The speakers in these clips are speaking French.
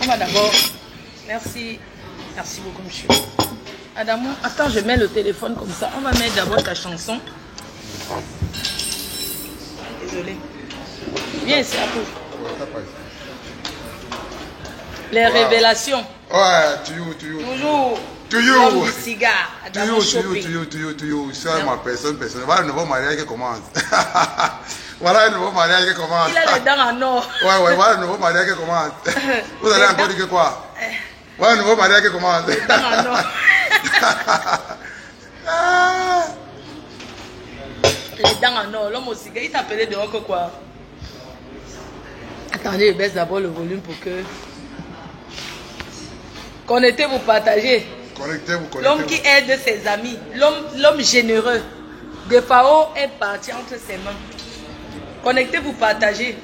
On va d'abord... Merci. Merci beaucoup, monsieur. Adamo, attends, je mets le téléphone comme ça. On va mettre d'abord ta chanson. Désolé. Viens ici, à toi. Les révélations. Ouais, to you. Toujours. To you. L'homme du cigare. To you. C'est ma personne. Voilà le nouveau mariage qui commence. Voilà le nouveau mariage qui commence. Il a les dents en or. Ouais, voilà le nouveau mariage qui commence. Vous allez encore dire quoi? Voilà le nouveau mariage qui commence. Les dents en or. Les dents en or. L'homme au cigare, il t'appelait dehors que quoi? Attendez, je baisse d'abord le volume pour que... Connectez-vous, partagez. Connectez-vous. L'homme qui aide ses amis. L'homme généreux. De Fao est parti entre ses mains. Connectez-vous, partagez.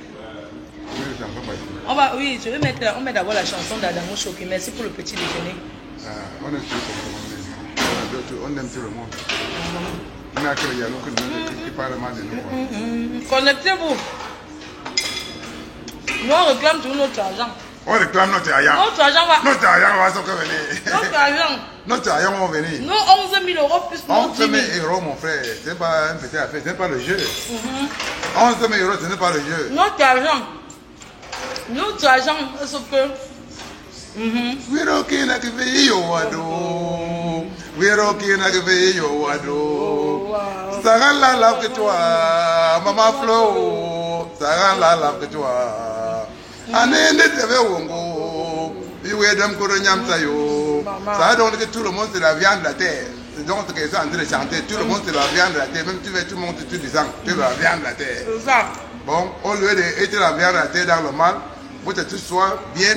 Oui, je vais mettre... On met d'abord la chanson d'Adamo Chopi. Merci pour le petit déjeuner. On aime tout le monde. On a que les Yalou qui parlent mal de nous. Connectez-vous. Nous, on réclame tout notre argent. On réclame notre argent. Notre argent va... Notre argent va venir. Notre argent. Notre argent va venir. Nous, 11 000 euros plus 11 000 000 euros, mon frère. Ce n'est pas un petit affaire, ce n'est pas le jeu. 11 000 euros, ce n'est pas le jeu. Notre argent. Notre argent, sauf que... Wirokina kiveyo wado. Wirokina kiveyo wado. Sagan la lave que toi, Maman Flo. Sagan la lave que toi. Anende teve wongo. Iwedam koronyam sayo. Ça donne que tout le monde c'est la viande de la terre. C'est donc ce qu'ils sont en train de chanter. Tout le monde c'est la viande de la terre. Même tu veux tout le monde tu dis ça. Tu es la viande de la terre. C'est ça. Bon, au lieu d'être la viande de la terre dans le mal, faut que tu sois bien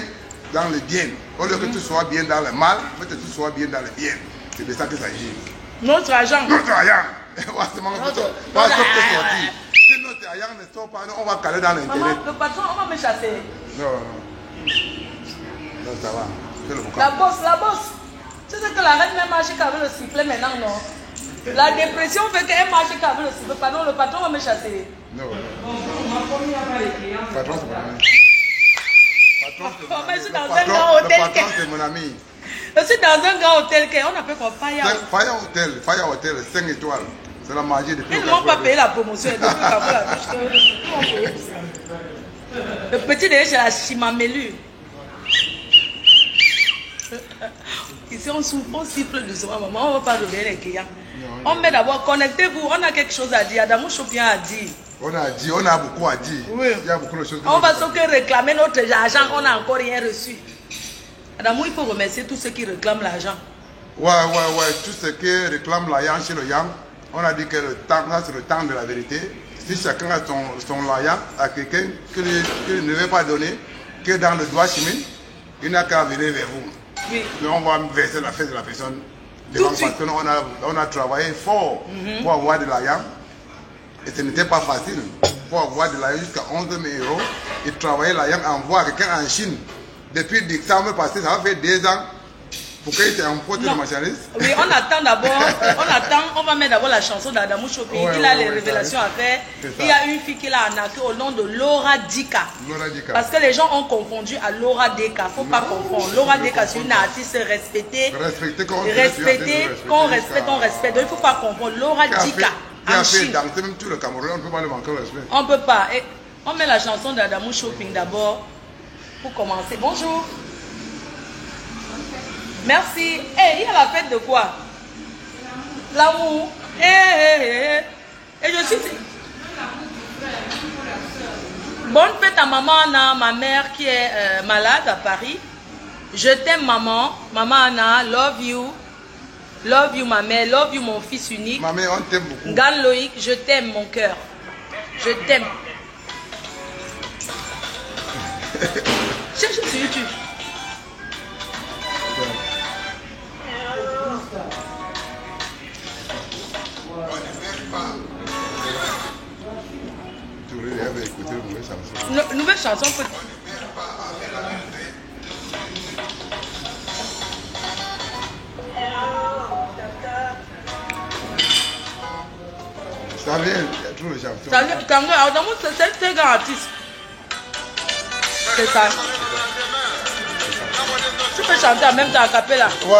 dans le bien. Au lieu que tu sois bien dans le mal, faut que tu sois bien dans le bien. C'est de ça que ça dit. Notre argent. Notre argent. Si notre argent ne sort pas, on va caler dans l'internet. Maman, le patron, on va me chasser. Non, ça va. La bosse. Tu sais que la reine même marche qu'avec le sifflet maintenant, non? La dépression fait qu'elle marche qu'avec le sifflet. Pardon, le patron va me chasser. Non. Patron, c'est mon ami. Je suis dans un grand hôtel. Le patron, c'est mon ami. Je suis dans un grand hôtel. On appelle quoi? Fire Hotel, 5 étoiles. C'est la magie de tout. Ils ne m'ont pas payé la promotion. Le petit déjeuner, c'est la chimamélue. Ici, on souffle, on siffle doucement, maman. On ne va pas revenir les clients. On met d'abord, connectez-vous. On a quelque chose à dire. Adamo Chopien a dit. On a beaucoup à dire. Oui. Il y a beaucoup de choses. On va que réclamer notre argent qu'on n'a encore rien reçu. Adamo, il faut remercier tous ceux qui réclament l'argent. Ouais. Tout ce qui réclame l'argent chez le Yang, on a dit que le temps, là, c'est le temps de la vérité. Si chacun a son argent à quelqu'un qu'il ne veut pas donner, que dans le doigt chimique, il n'a qu'à venir vers vous. Oui. Mais on va verser la fête de la personne. Parce qu'on a travaillé fort pour avoir de l'argent. Et ce n'était pas facile. Pour avoir de l'argent jusqu'à 11 000 euros, et travailler l'argent, envoyer quelqu'un en Chine. Depuis décembre passé, ça va faire 2 ans. Pour qu'il t'emporte le marchandise. Oui, on attend d'abord. On va mettre d'abord la chanson d'Adamo Chopi. Il a les révélations à faire. Il y a une fille qui l'a arnaqué au nom de Laura Dika. Parce que les gens ont confondu à Laura Dika. Il ne faut pas confondre. Laura Dika, c'est une artiste respectée. Qu'on respecte. Donc il ne faut pas confondre. Laura Dika. Qui a fait danser même tout le Cameroun. On ne peut pas le manquer le respect. On ne peut pas. Et on met la chanson d'Adamo Shopping d'abord. Pour commencer. Bonjour. Merci. Il y a la fête de quoi? L'amour. Et je suis... Bonne fête à maman Anna, ma mère qui est malade à Paris. Je t'aime maman. Maman Anna, love you. Love you ma mère, love you mon fils unique. Ma mère, on t'aime beaucoup. Gan Loïc, je t'aime mon cœur. Je t'aime. Cherche sur YouTube. Nouvelle chanson. Ça vient, tout le chanson. C'est un grand artiste. C'est ça. chanter en même temps à Capella. Ouais.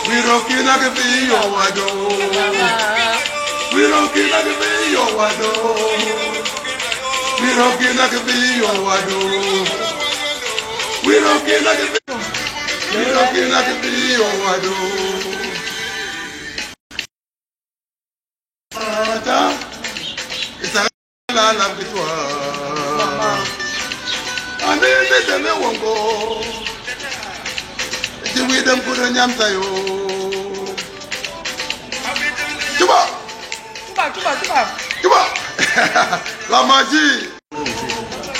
We rockin' like a video, wado. We rockin' like a video, wado. We rockin' like a video, wado. We rockin' like a video. We rockin' like a video, wado. It's a la victoire. And then they won't go. We them put a nyamta yo. Tuba. La magie.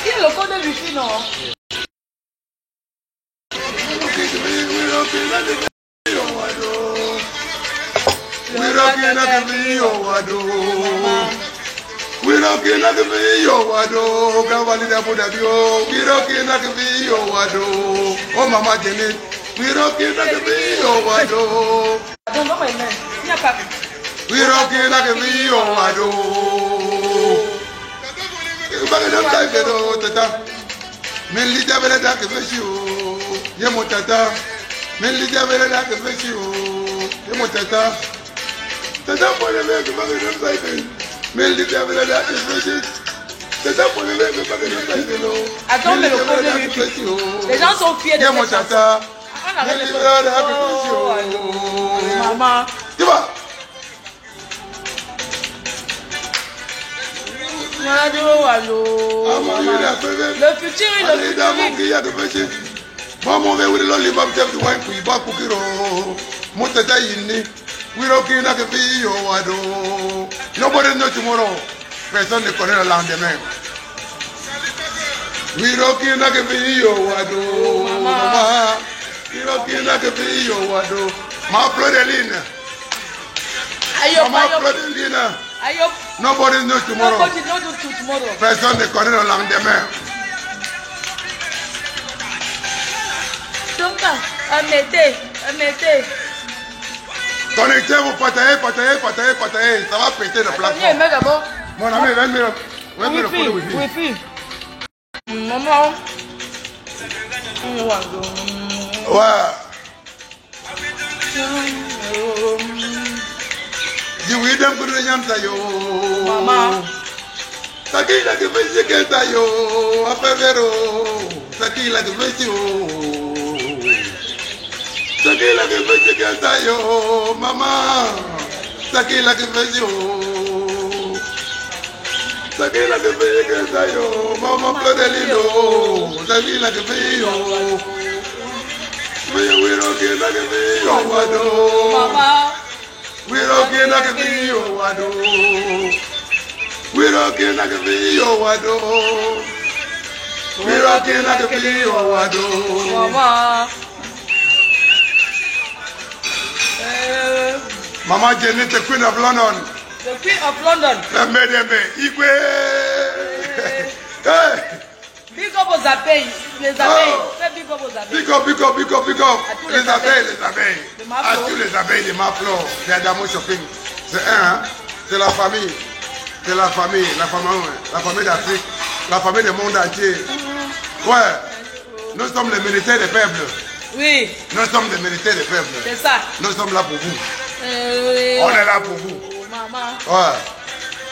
Qui est le code de Lucie, non? We rockin' like a video, wado. We rockin' like a video, wado. Gavali da Buddha bio. We rockin' like a video, wado. Oh mama Jenny. We rockin' like a video, wado. I don't know my name. We rockin' like a video, wado. Baga dam tai bedo tata. Men li jabele da ke feshi o. Ye mo tata. Men li jabele da ke feshi o. Ye mo tata. Tata po le me baga dam tai bedo. Men li jabele da ke feshi. Tata po le me baga dam tai bedo. Attends, mais le problème, les gens sont fiers de Ye mo tata. Maman. Tu vois? Le futur, le futur. Maman, we will only have to wine for you back cookie. Motata yini. We rockin' like a video, wado. Nobody knows tomorrow. Personne ne connaît le lendemain. We rockin' like a video, wado. Mama. We rockin' like a video, wado. Ma Flodeline. Mama Flodeline. Nobody knows tomorrow. Nobody knows tomorrow. Personne ne connaît le lendemain. Donc, mettez. Connectez-vous, partagez. Ça va péter le plafond. Mon ami, viens me le foutre wifi. Wifi. Maman. Ouais. You them good nyamta yo. Mama. Sakila ke fesi kenta yo, apevero. Sakila ke fesi yo. Sakila ke fesi kenta yo, mama. Sakila ke fesi yo. Sakila ke fesi kenta yo, mama Flodelino. Sakila ke fesi yo. We rockin' like a video, wado. Mama. We rockin' like a video, wado. We rockin' like a video, wado. We rockin' like a video, wado. Mama. Mama Jenny, the Queen of London. The Queen of London. Igwe. Hey. Big up aux abeilles, les abeilles. Fais big up aux abeilles. Big up. Les abeilles. À tous les abeilles de Maflo. Il y a Damo Shopping. C'est c'est la famille. C'est la famille d'Afrique. La famille du monde entier. Ouais. Nous sommes les militaires des peuples. Oui. Nous sommes les militaires des peuples. C'est ça. Nous sommes là pour vous. Oui. On est là pour vous. Maman. Ouais.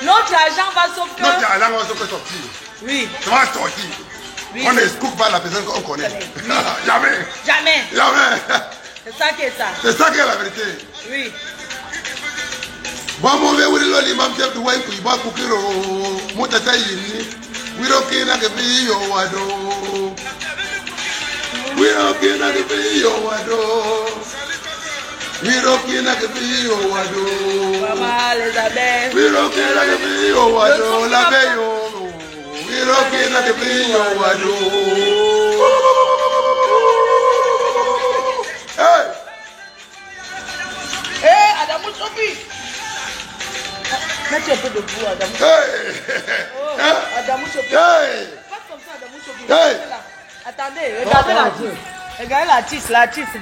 Notre argent va sortir. Notre argent va sortir. Oui. Ça va sortir. Oui. On ne scoop pas la personne qu'on connaît. Oui. Jamais. C'est ça qui est ça. C'est ça qui est la vérité. Oui. Bon, mon vieux, oui, l'oli, mam, chef de wine, puis, bah, coukiro, mon tata yini, we rockin' like a video, wado. We rockin' like a video, wado. We rockin' like a video, wado. Maman, les abeilles. We rockin' like a video, wado. La veille, we rockin' like a video, wado. Hey! Hey, Adamou Sophie! Mettez un peu de boue, Adamou. Hey! Oh, Adamou Sophie. Hey! Pas comme ça, Adamou Sophie. Hey! Attendez, regardez l'artiste. Regardez l'artiste.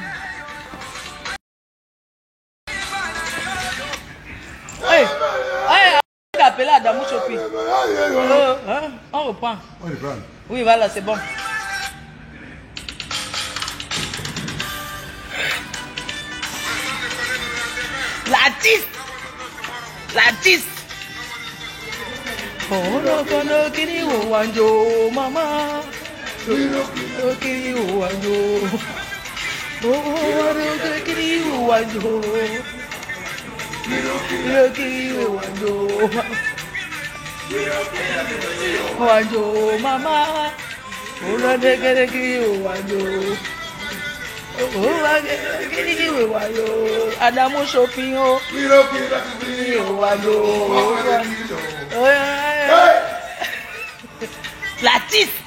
Chopi. On reprend. On reprend. Oui, voilà, c'est bon. L'artiste. L'artiste. Oh, no, no, kiri, wanjo, mama. No, kiri, wanjo. Oh, no, kiri, wanjo. No, kiri, wanjo. Wanjo, mama. Oh, no, kiri, wanjo. Adamu shopping oh. L'artiste,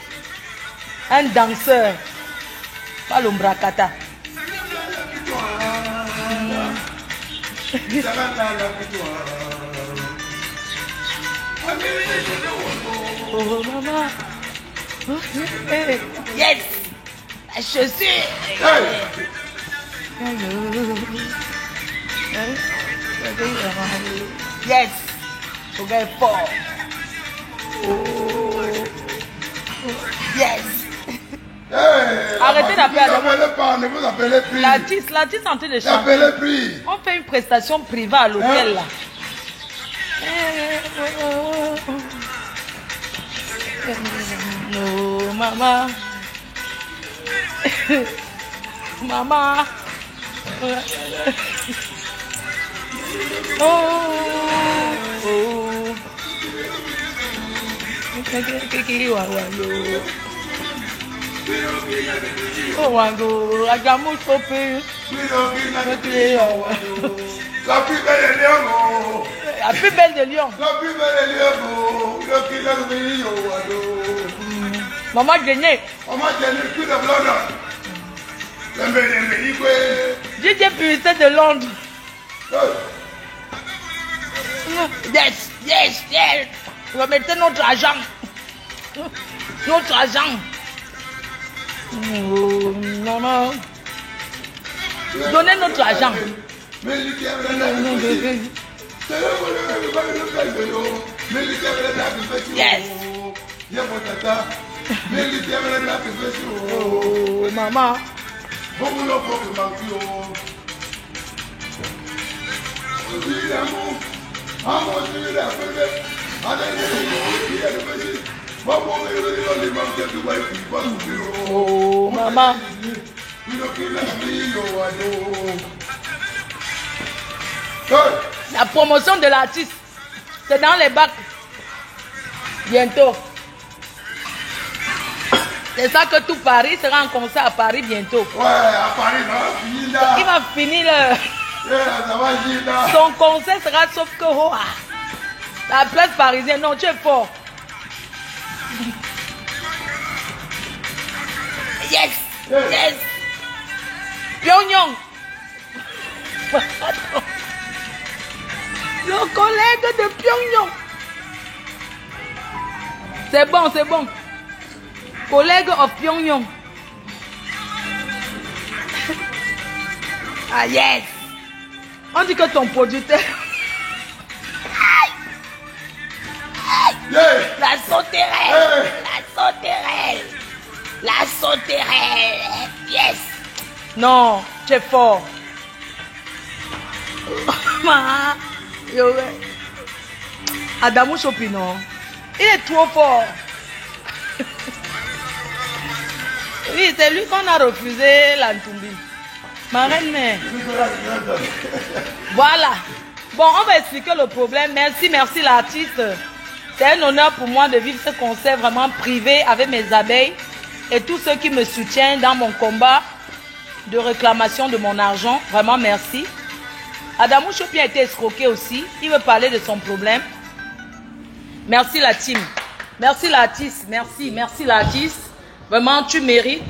un danseur, pas l'ombracata. Oh maman, yes. La chaussure. Yes. Faut gagner fort. Oh. Yes. Arrêtez d'appeler Adamo. Ne vous appelez plus. L'artiste est en train de chanter. On fait une prestation privée à l'hôtel là. No, maman. Maman. Oh. Oh, Wango, Adamu Chopi. La plus belle de Lyon. La plus belle de Lyon. La plus belle de Lyon. Maman Dené. Maman Dené, plus de Londres. DJ Purité de Londres. Yes, yes, yes. Remettez notre argent. Notre argent. Oh, maman. Donnez notre argent. Yes. Oh, maman. Oh, maman. La promotion de l'artiste, c'est dans les bacs. Bientôt. C'est ça que tout Paris sera en concert à Paris bientôt. Ouais, à Paris, non, il va finir son concert sera sauf que la place parisienne. Non, tu es fort. Yes, yes. Pyongyang. Le collègue de Pyongyang. C'est bon, c'est bon. Collègue of Pyongyang. Ah yes. On dit que ton producteur. La sauterelle. La sauterelle. La sauterelle. Yes. Non, tu es fort. Adamu Chopi, non. Il est trop fort. Oui, c'est lui qu'on a refusé l'Antumbi. Ma reine mère. Voilà. Bon, on va expliquer le problème. Merci, merci l'artiste. C'est un honneur pour moi de vivre ce concert vraiment privé avec mes abeilles et tous ceux qui me soutiennent dans mon combat de réclamation de mon argent. Vraiment, merci. Adamu Chopi a été escroqué aussi. Il veut parler de son problème. Merci la team. Merci l'artiste. Merci, merci l'artiste. Vraiment, tu mérites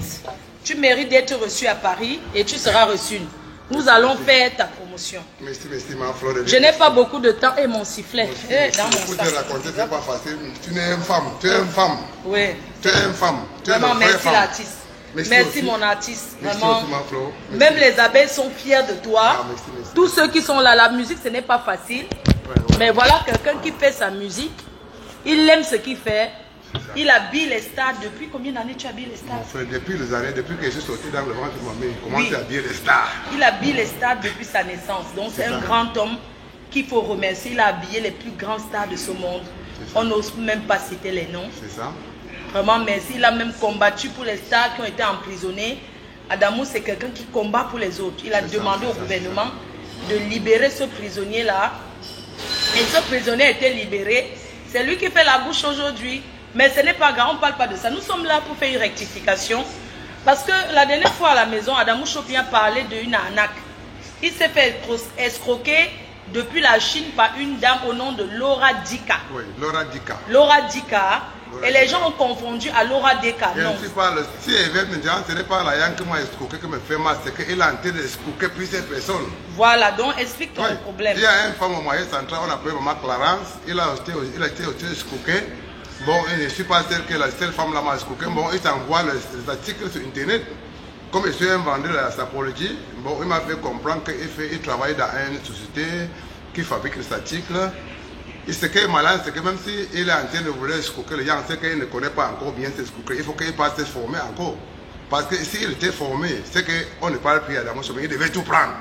d'être reçu à Paris et tu seras reçu. Nous allons faire ta promotion. Merci, ma fleur de vie. Je n'ai pas beaucoup de temps et mon sifflet. Dans mon sac. C'est pas facile. Tu es une femme. Tu es une femme. Oui. Tu es une femme. Vraiment, merci l'artiste. Merci mon artiste. Vraiment. Même les abeilles sont fiers de toi. Merci. Tous ceux qui sont là, la musique, ce n'est pas facile. Mais voilà quelqu'un qui fait sa musique Il aime ce qu'il fait. Il habille les stars. Depuis combien d'années tu habilles les stars? Depuis les années, depuis que je suis sorti dans le ventre de ma mère, il commence à habiller les stars. Il habille les stars depuis sa naissance. Donc c'est un grand homme qu'il faut remercier. Il a habillé les plus grands stars de ce monde. On n'ose même pas citer les noms. C'est ça. Vraiment merci. Il a même combattu pour les stars qui ont été emprisonnés. Adamou, c'est quelqu'un qui combat pour les autres. Il a demandé au gouvernement de libérer ce prisonnier-là. Et ce prisonnier a été libéré. C'est lui qui fait la bouche aujourd'hui. Mais ce n'est pas grave, on ne parle pas de ça. Nous sommes là pour faire une rectification. Parce que la dernière fois à la maison, Adamou Chopin a parlé d'une arnaque. Il s'est fait escroquer depuis la Chine par une dame au nom de Laura Dika. Oui, Laura Dika. Laura Dika. Et les gens ont confondu à Laura Dika. Non. Si elle veut me dire, ce n'est pas la Yang qui m'a escroqué qui me fait mal, c'est qu'elle a en train d'escroquer plusieurs personnes. Voilà, donc explique ton problème. Il y a une femme au moyen central, on appelle Maman Clarence, il a été aussi escroqué. Bon, je ne suis pas celle que la seule femme là m'a escroqué. Bon, il t'envoie les articles sur Internet. Comme je suis un vendeur de la sapologie, bon, il m'a fait comprendre qu'il travaille dans une société qui fabrique les articles. Et ce qui est malin, c'est que même s'il est en train de vouloir escroquer les gens, c'est qu'il ne connaît pas encore bien s'escroquer. Il faut qu'il passe se former encore. Parce que s'il était formé, c'est qu'on ne parle plus à Adamou Chopin, il devait tout prendre.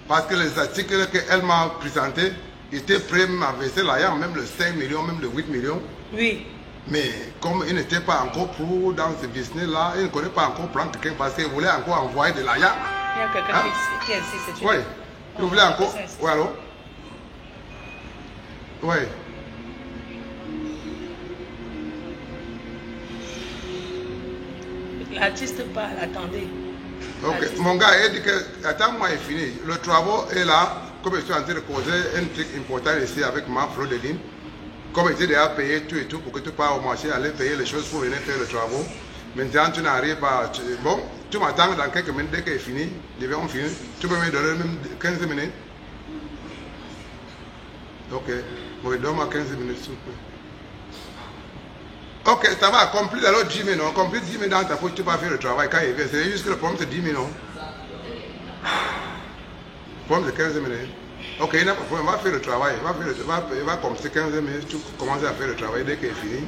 Parce que les articles qu'elle m'a présentés étaient prêts à verser l'argent, même le 5 millions, même le 8 millions. Oui. Mais comme il n'était pas encore pro dans ce business-là, il ne connaît pas encore prendre quelqu'un parce qu'il voulait encore envoyer de l'argent. Il y a quelqu'un qui insiste. Oui. Il voulait encore. Oui, allô? Oui. L'artiste parle, attendez. Ok, mon gars, il dit que, attends, moi, il fini. Le travail est là, comme je suis en train de causer un truc important ici avec ma Flodeline. Comme tu déjà payé tout et tout pour que tu pars au marché, aller payer les choses pour venir faire le travail. Maintenant, tu n'arrives pas. Bon, tu m'attends dans quelques minutes, dès qu'il est fini, on finit. Tu peux me donner même 15 minutes. Ok, bon, donne-moi 15 minutes, s'il vous plaît. Ok, ça va, accomplir alors 10 minutes. Accomplir 10 minutes dans ta poche, tu vas faire le travail quand il vient. C'est juste que le problème, c'est 10 minutes. Le problème, c'est 15 minutes. Ok, il n'a pas de problème, va faire le travail. Il va commencer 15 minutes, tu commences à faire le travail dès qu'il est fini.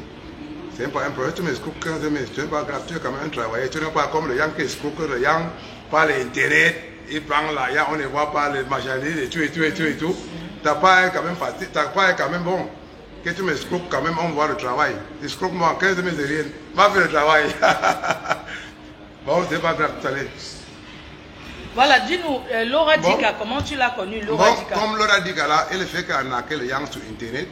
C'est pas un problème, tu m'escroques 15 minutes, tu n'es pas grave, tu es quand même un travailleur. Tu n'es pas comme le Yang qui escroque le Yang par l'internet, il prend l'argent, on ne voit pas les marchandises et tout. Tu n'as pas quand même facile, tu n'as pas quand même bon. Que tu m'escroques quand même, on voit le travail. Escroque-moi 15 minutes, c'est rien. Va faire le travail. Bon, c'est pas grave, allez. Voilà, dis-nous, Laura Dika, comment tu l'as connue, Laura Dika? Comme Laura Dika là, elle fait qu'arnaquer les gens sur Internet.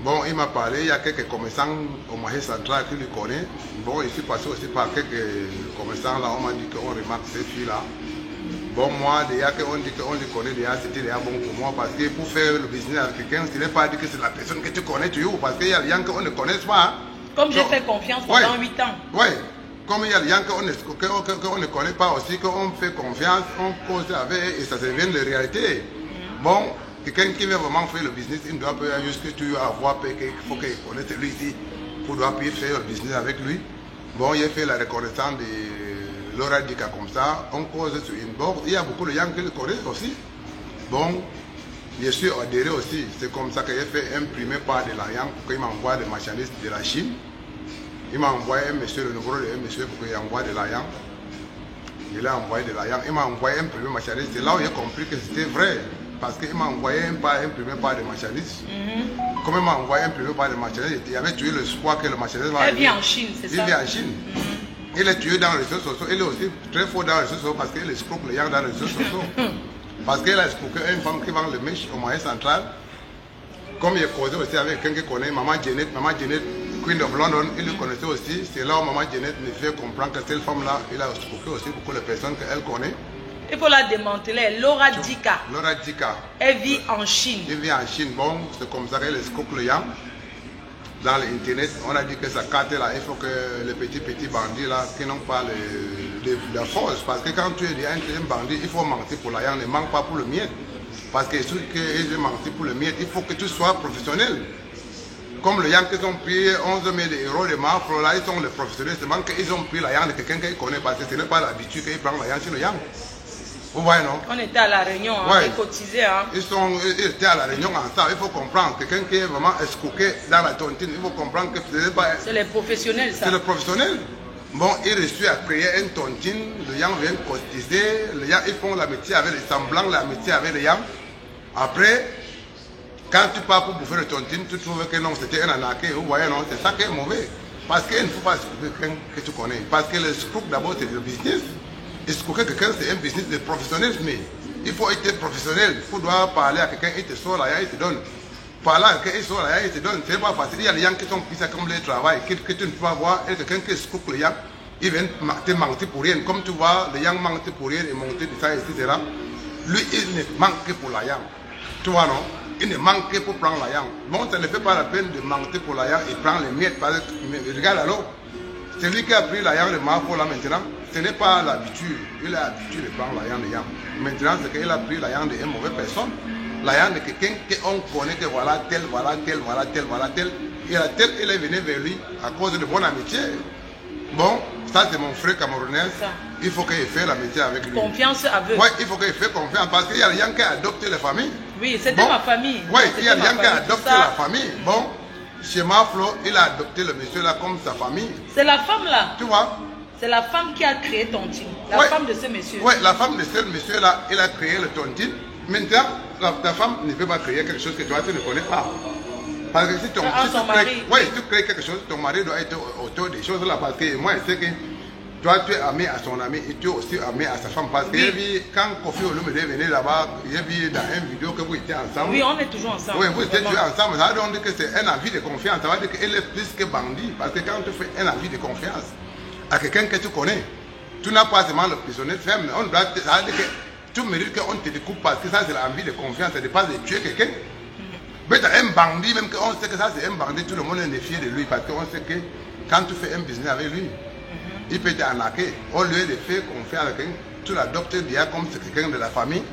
Bon, il m'a parlé, il y a quelques commerçants au marché central qui le connaissent. Bon, il suis passé aussi par quelques commerçants là, on m'a dit qu'on remarque cette fille-là. Bon, moi, déjà qu'on dit qu'on le connaît, déjà c'était déjà bon pour moi parce que pour faire le business avec quelqu'un, ce n'est pas dit que c'est la personne que tu connais toujours parce qu'il y a des gens qu'on ne connaît pas. Comme j'ai fait confiance pendant 8 ans. Oui. Comme il y a des gens qu'on ne connaît pas aussi, qu'on fait confiance, on cause avec et ça devient de réalité. Bon, quelqu'un qui veut vraiment faire le business, il doit juste que tu avoir qu'il faut qu'il connaisse lui ici pour doit faire le business avec lui. Bon, il a fait la reconnaissance de Laura Dika comme ça, on cause sur une board. Il y a beaucoup de gens qui le connaissent aussi. Bon, je suis adhéré aussi, c'est comme ça qu'il a fait imprimer par de l'argent pour qu'il m'envoie des marchandises de la Chine. Il m'a envoyé un monsieur, le numéro de un monsieur pour qu'il envoie de l'argent. Il a envoyé de l'argent. Il m'a envoyé un premier marchandise. C'est là où j'ai compris que c'était vrai. Parce qu'il m'a envoyé un premier pas de marchandise. Comme il m'a envoyé un premier pas de marchandise, il avait tué l'espoir que le marchandise va arriver. Il vit en Chine, c'est ça? Il vit en Chine. Il est tué dans les réseaux sociaux. Il est aussi très fort dans les réseaux sociaux parce qu'il escroque les gens dans les réseaux sociaux. Parce qu'il a escroqué une femme qui vend le mèche au moyen central. Comme il a causé aussi avec quelqu'un qui connaît Maman Janet, Queen of London, il le connaissait aussi. C'est là où Maman Janet me fait comprendre que cette femme-là, il a escroqué aussi beaucoup de personnes qu'elle connaît. Il faut la démanteler. Laura Dika. Laura Dika. Elle vit en Chine. Elle vit en Chine. Bon, c'est comme ça qu'elle escroque les gens. Dans l'internet, on a dit que sa carte là, il faut que les petits bandits là, qui n'ont pas la force. Parce que quand tu es un bandit, il faut mentir pour l'argent, ne manque pas pour le mien. Parce que ceux qui veulent mentir pour le mien, il faut que tu sois professionnel. Comme les gens qui ont pris 11 000 € de mafro, là, ils sont les professionnels. Seulement qu'ils ont pris l'argent de quelqu'un qu'ils connaissent parce que ce n'est pas l'habitude qu'ils prennent l'argent chez les gens. Vous voyez, non? On était à la réunion, on a cotisé. Hein. Ils étaient à la réunion ensemble. Il faut comprendre. Quelqu'un qui est vraiment escroqué dans la tontine, il faut comprendre que ce n'est pas... C'est les professionnels, ça. C'est les professionnels. Bon, ils réussissent à créer une tontine. Les gens viennent cotiser. Les gens, ils font l'amitié avec les semblants, l'amitié avec les gens. Après, quand tu pars pour bouffer le tontine, tu trouves que non, c'était un arnaqué. Vous voyez, non? C'est ça qui est mauvais. Parce qu'il ne faut pas escroquer quelqu'un que tu connais. Parce que le escroc, d'abord, c'est le business. Escroquer quelqu'un, c'est un business de professionnel, mais il faut être professionnel. Il faut devoir parler à quelqu'un, il te sort là, il te donne. Parler à quelqu'un, il sort là, il te donne. C'est pas facile. Il y a des gens qui sont pris ça comme le travail, que tu ne peux pas voir. Et quelqu'un qui escroque les gens, il vient te mentir pour rien. Comme tu vois, les gens mentent pour rien et monter de ça, etc. Lui, il ne manque que pour la yang. Tu vois, non? Il ne manque que pour prendre la yang. Bon, ça ne fait pas la peine de mentir pour la yang et prendre les miettes. Regarde alors. C'est lui qui a pris la yang de Marfo là maintenant. Ce n'est pas l'habitude. Il a l'habitude de prendre la yang de yang. Maintenant, c'est qu'il a pris la yang d'une mauvaise personne. La yang de quelqu'un qu'on connaît que voilà tel, voilà tel, voilà tel, voilà tel. Et la tel, il est venu vers lui à cause de bonne amitié. Bon, ça c'est mon frère camerounais. Il faut qu'il fasse l'amitié avec lui. Confiance aveugle. Oui, il faut qu'il fasse confiance parce qu'il y a des gens qui adoptent les familles. Oui, c'était ma famille. Oui, il y a des gens qui adoptent la famille. Bon. Chez Maflo, il a adopté le monsieur là comme sa famille. C'est la femme là. Tu vois? C'est la femme qui a créé Tontine. La femme de ce monsieur. Oui, la femme de ce monsieur là, il a créé le Tontine. Maintenant, ta femme ne peut pas créer quelque chose que toi tu ne connais pas. Parce que si tu crées quelque chose, ton mari doit être autour des choses là. Parce que moi, je sais que toi tu es ami à son ami et tu es aussi ami à sa femme. Parce que quand Kofi Olomide est venu là-bas, j'ai vu dans une vidéo que vous étiez ensemble. Oui, on est toujours ensemble. Oui, vous étiez toujours ensemble. Ça veut dire que c'est un avis de confiance. Ça veut dire qu'elle est plus que bandit. Parce que quand tu fais un avis de confiance à quelqu'un que tu connais, tu n'as pas seulement le prisonnier ferme. Ça veut dire que tu mérites qu'on te découpe parce que ça c'est l'envie de confiance. Ce n'est pas de tuer quelqu'un. Mais tu as un bandit, même qu'on sait que ça c'est un bandit, tout le monde est fier de lui. Parce qu'on sait que quand tu fais un business avec lui, il peut t'arnaquer. Au lieu de faire confiance à quelqu'un, tu l'adoptes déjà comme c'est quelqu'un de la famille,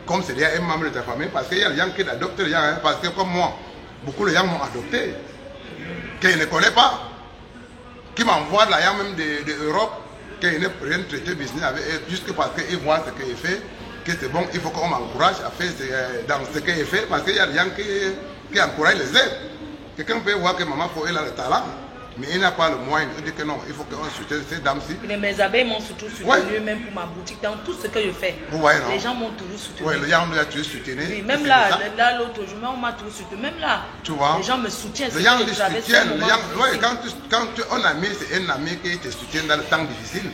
comme c'est déjà un membre de ta famille, parce qu'il y a des gens qui adoptent les gens, hein, parce que comme moi, beaucoup de gens m'ont adopté, qu'ils ne connaissent pas, qui m'envoient de l'argent même de Europe, qu'ils ne peuvent rien traiter business avec eux, juste parce qu'ils voient ce qu'il fait, que c'est bon, il faut qu'on m'encourage à faire dans ce qu'il fait, parce qu'il y a des gens qui encouragent les aides. Quelqu'un peut voir que maman, il a le talent. Mais il n'a pas le moyen. Il dit que non, il faut qu'on soutienne ces dames-ci. Mes abeilles m'ont surtout soutenu, même pour ma boutique, dans tout ce que je fais. Ouais, les gens m'ont toujours soutenu. Oui, les gens m'ont toujours soutenu. Oui, même là l'autre jour, on m'a toujours soutenu. Même là, tu vois, les gens me soutiennent. Les gens les soutiennent. Quand un ami, c'est un ami qui te soutient dans le temps difficile.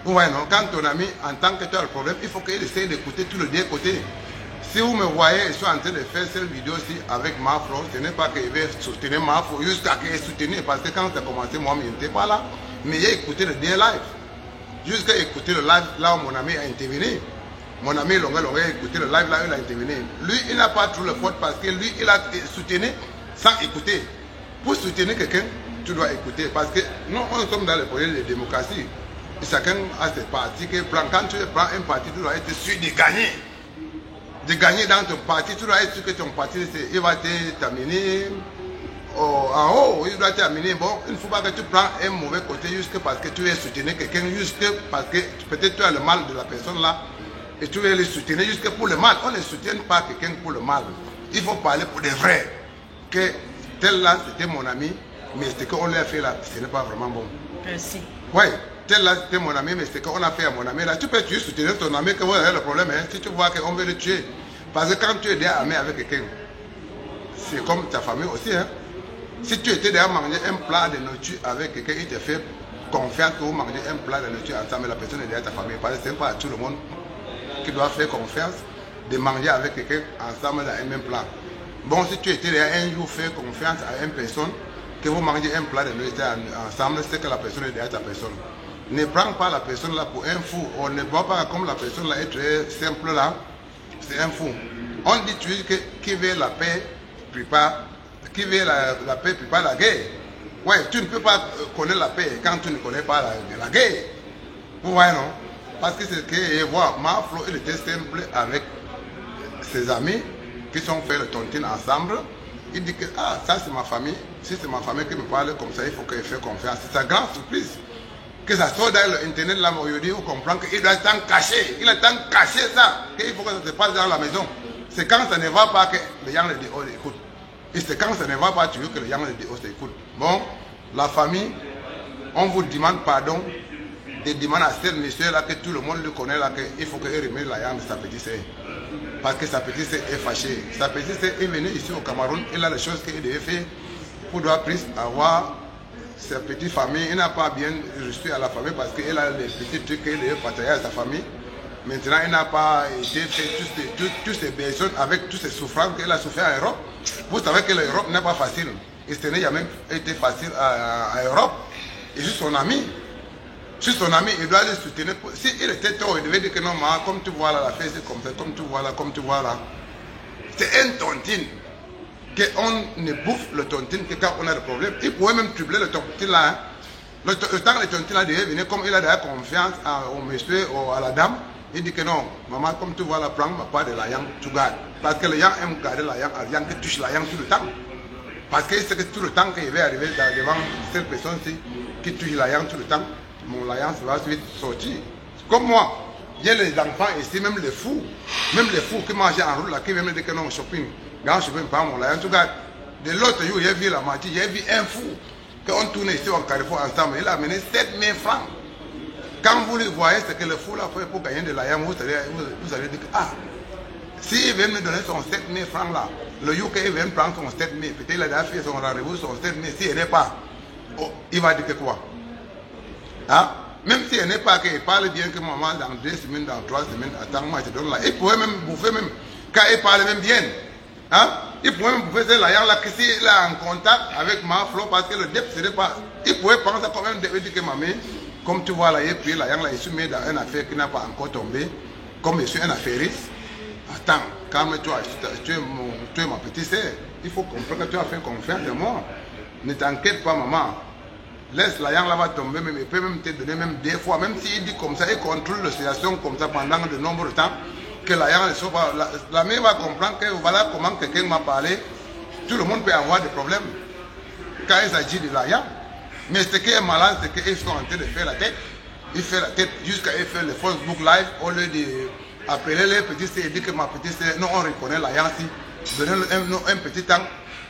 Ouais, non, quand ton ami, en tant que tu as le problème, il faut qu'il essaye d'écouter tous les deux côtés. Si vous me voyez, je suis en train de faire cette vidéo-ci avec Maflo, ce n'est pas que je vais soutenir Maflo, jusqu'à qu'il ait soutenu, parce que quand ça a commencé, moi, je n'étais pas là. Mais j'ai écouté le dernier live. Jusqu'à écouter le live là où mon ami a intervenu. Mon ami Longa a écouté le live là où il a intervenu. Lui, il n'a pas trop le faute parce que lui, il a soutenu sans écouter. Pour soutenir quelqu'un, tu dois écouter. Parce que nous, nous sommes dans le projet de démocratie. Et chacun a ses partis qu'il prend. Quand tu prends un parti, tu dois être sûr de gagner. De gagner dans ton parti, tu dois être sûr que ton parti, il va t'amener en haut, il doit t'amener. Bon, il ne faut pas que tu prends un mauvais côté juste parce que tu veux soutenir quelqu'un, juste parce que peut-être tu as le mal de la personne là, et tu veux le soutenir juste pour le mal. On ne soutient pas quelqu'un pour le mal. Il faut parler pour des vrais. Que tel là, c'était mon ami, mais ce qu'on lui a fait là, ce n'est pas vraiment bon. Merci. Oui. Tel là c'était mon ami, mais c'est qu'on a fait à mon ami là. Tu peux tuer, soutenir ton ami que vous avez le problème, hein, si tu vois qu'on veut le tuer. Parce que quand tu es déjà ami avec quelqu'un, c'est comme ta famille aussi. Hein. Si tu étais déjà mangé un plat de nourriture avec quelqu'un, il te fait confiance que vous mangez un plat de nourriture ensemble, la personne est déjà ta famille. Parce que ce n'est pas à tout le monde qui doit faire confiance de manger avec quelqu'un ensemble dans un même plat. Bon, si tu étais déjà un jour fait confiance à une personne, que vous mangez un plat de nourriture ensemble, c'est que la personne est déjà ta personne. Ne prends pas la personne là pour un fou. On ne voit pas comme la personne là est très simple là. C'est un fou. On dit toujours que qui veut la paix prépare. Qui veut la paix prépare la guerre. Ouais, tu ne peux pas connaître la paix quand tu ne connais pas la guerre. Vous voyez non? Parce que c'est ce que je vois. Maflo, il était simple avec ses amis qui sont fait le tontine ensemble. Il dit que ça c'est ma famille. Si c'est ma famille qui me parle comme ça, il faut que je fasse confiance. C'est sa grande surprise. que ça sort dans l'internet là, aujourd'hui, on comprend qu'il doit tant cacher. Il a tant caché ça, qu'il faut que ça se passe dans la maison. C'est quand ça ne va pas que les gens le dehors écoutent. Et c'est quand ça ne va pas, tu veux que les gens le dehors écoutent. Bon, la famille, on vous demande pardon. Des demandes à ce monsieur là que tout le monde le connaît là, qu'il faut qu'il remette la yann de sa petite sœur. Parce que sa petite sœur est fâchée. Sa petite sœur est venue ici au Cameroun, il a les choses qu'il devait faire pour doit plus avoir sa petite famille. Il n'a pas bien reçu à la famille parce qu'il a les petits trucs qu'il devait partager à sa famille. Maintenant, il n'a pas été fait toutes ces personnes avec toutes ces souffrances qu'il a souffert en Europe. Vous savez que l'Europe n'est pas facile. Et ce n'est jamais été facile en Europe. Et juste son ami. Si son ami, il doit le soutenir. S'il était tort, il devait dire que non, maman, comme tu vois là, la fête c'est comme ça, comme tu vois là, comme tu vois là. C'est un tontine. Qu'on ne bouffe le tontine que quand on a des problèmes. Il pouvait même tripler le tontine là. Hein. Le temps que le tontine là devait venir, comme il a déjà confiance au monsieur ou à la dame, il dit que non, maman, comme tu vois là, prends ma part de la yang, tu gardes. Parce que les gens aiment garder la yang, qui touche la yang tout le temps. Parce que c'est que tout le temps qu'il va arriver devant cette personne-ci, qui touche la yang tout le temps, mon alliance va vite sortir. Comme moi, il y a les enfants ici, même les fous qui mangent en route là, qui viennent me dire que non, shopping, quand je ne pas mon alliance, tu regardes. De l'autre jour, j'ai vu la moitié, j'ai vu un fou, qu'on tourne ici au Carrefour ensemble, il a amené 7000 francs. Quand vous le voyez, c'est que le fou là fait pour gagner de l'alliance, vous allez dire que, ah, s'il vient me donner son 7000 francs là, le UK vient me prendre son 7000, peut-être il a déjà fait son rendez-vous, son 7000, s'il n'est pas, oh, il va dire que quoi? Hein? Même si elle n'est pas qu'il parle bien que maman dans 2 semaines, dans 3 semaines, attends, moi je te donne là. Il pourrait même bouffer même, quand il parle même bien. Hein? Il pourrait même bouffer cette là, là, que s'il est en contact avec ma flot, parce que le dep serait pas. Il pourrait penser quand même de dire que maman, comme tu vois là, et puis là, il se met dans une affaire qui n'a pas encore tombé, comme je suis un affairiste. Attends, calme-toi, tu es ma petite sœur. Il faut comprendre que tu as fait confiance en moi. Ne t'inquiète pas, maman. Laisse la yang là-bas tomber, mais il peut même te donner même 2 fois, même s'il dit comme ça, il contrôle la situation comme ça pendant de nombreux temps, que la yang ne soit pas. La mère va comprendre que voilà comment quelqu'un m'a parlé, tout le monde peut avoir des problèmes quand il s'agit de la yang. Mais ce qui est malade, c'est qu'ils sont en train de faire la tête. Il fait la tête jusqu'à faire le Facebook Live, au lieu d'appeler les petits sœurs et dire que ma petite sœur, nous on reconnaît la yang si, donner un petit temps,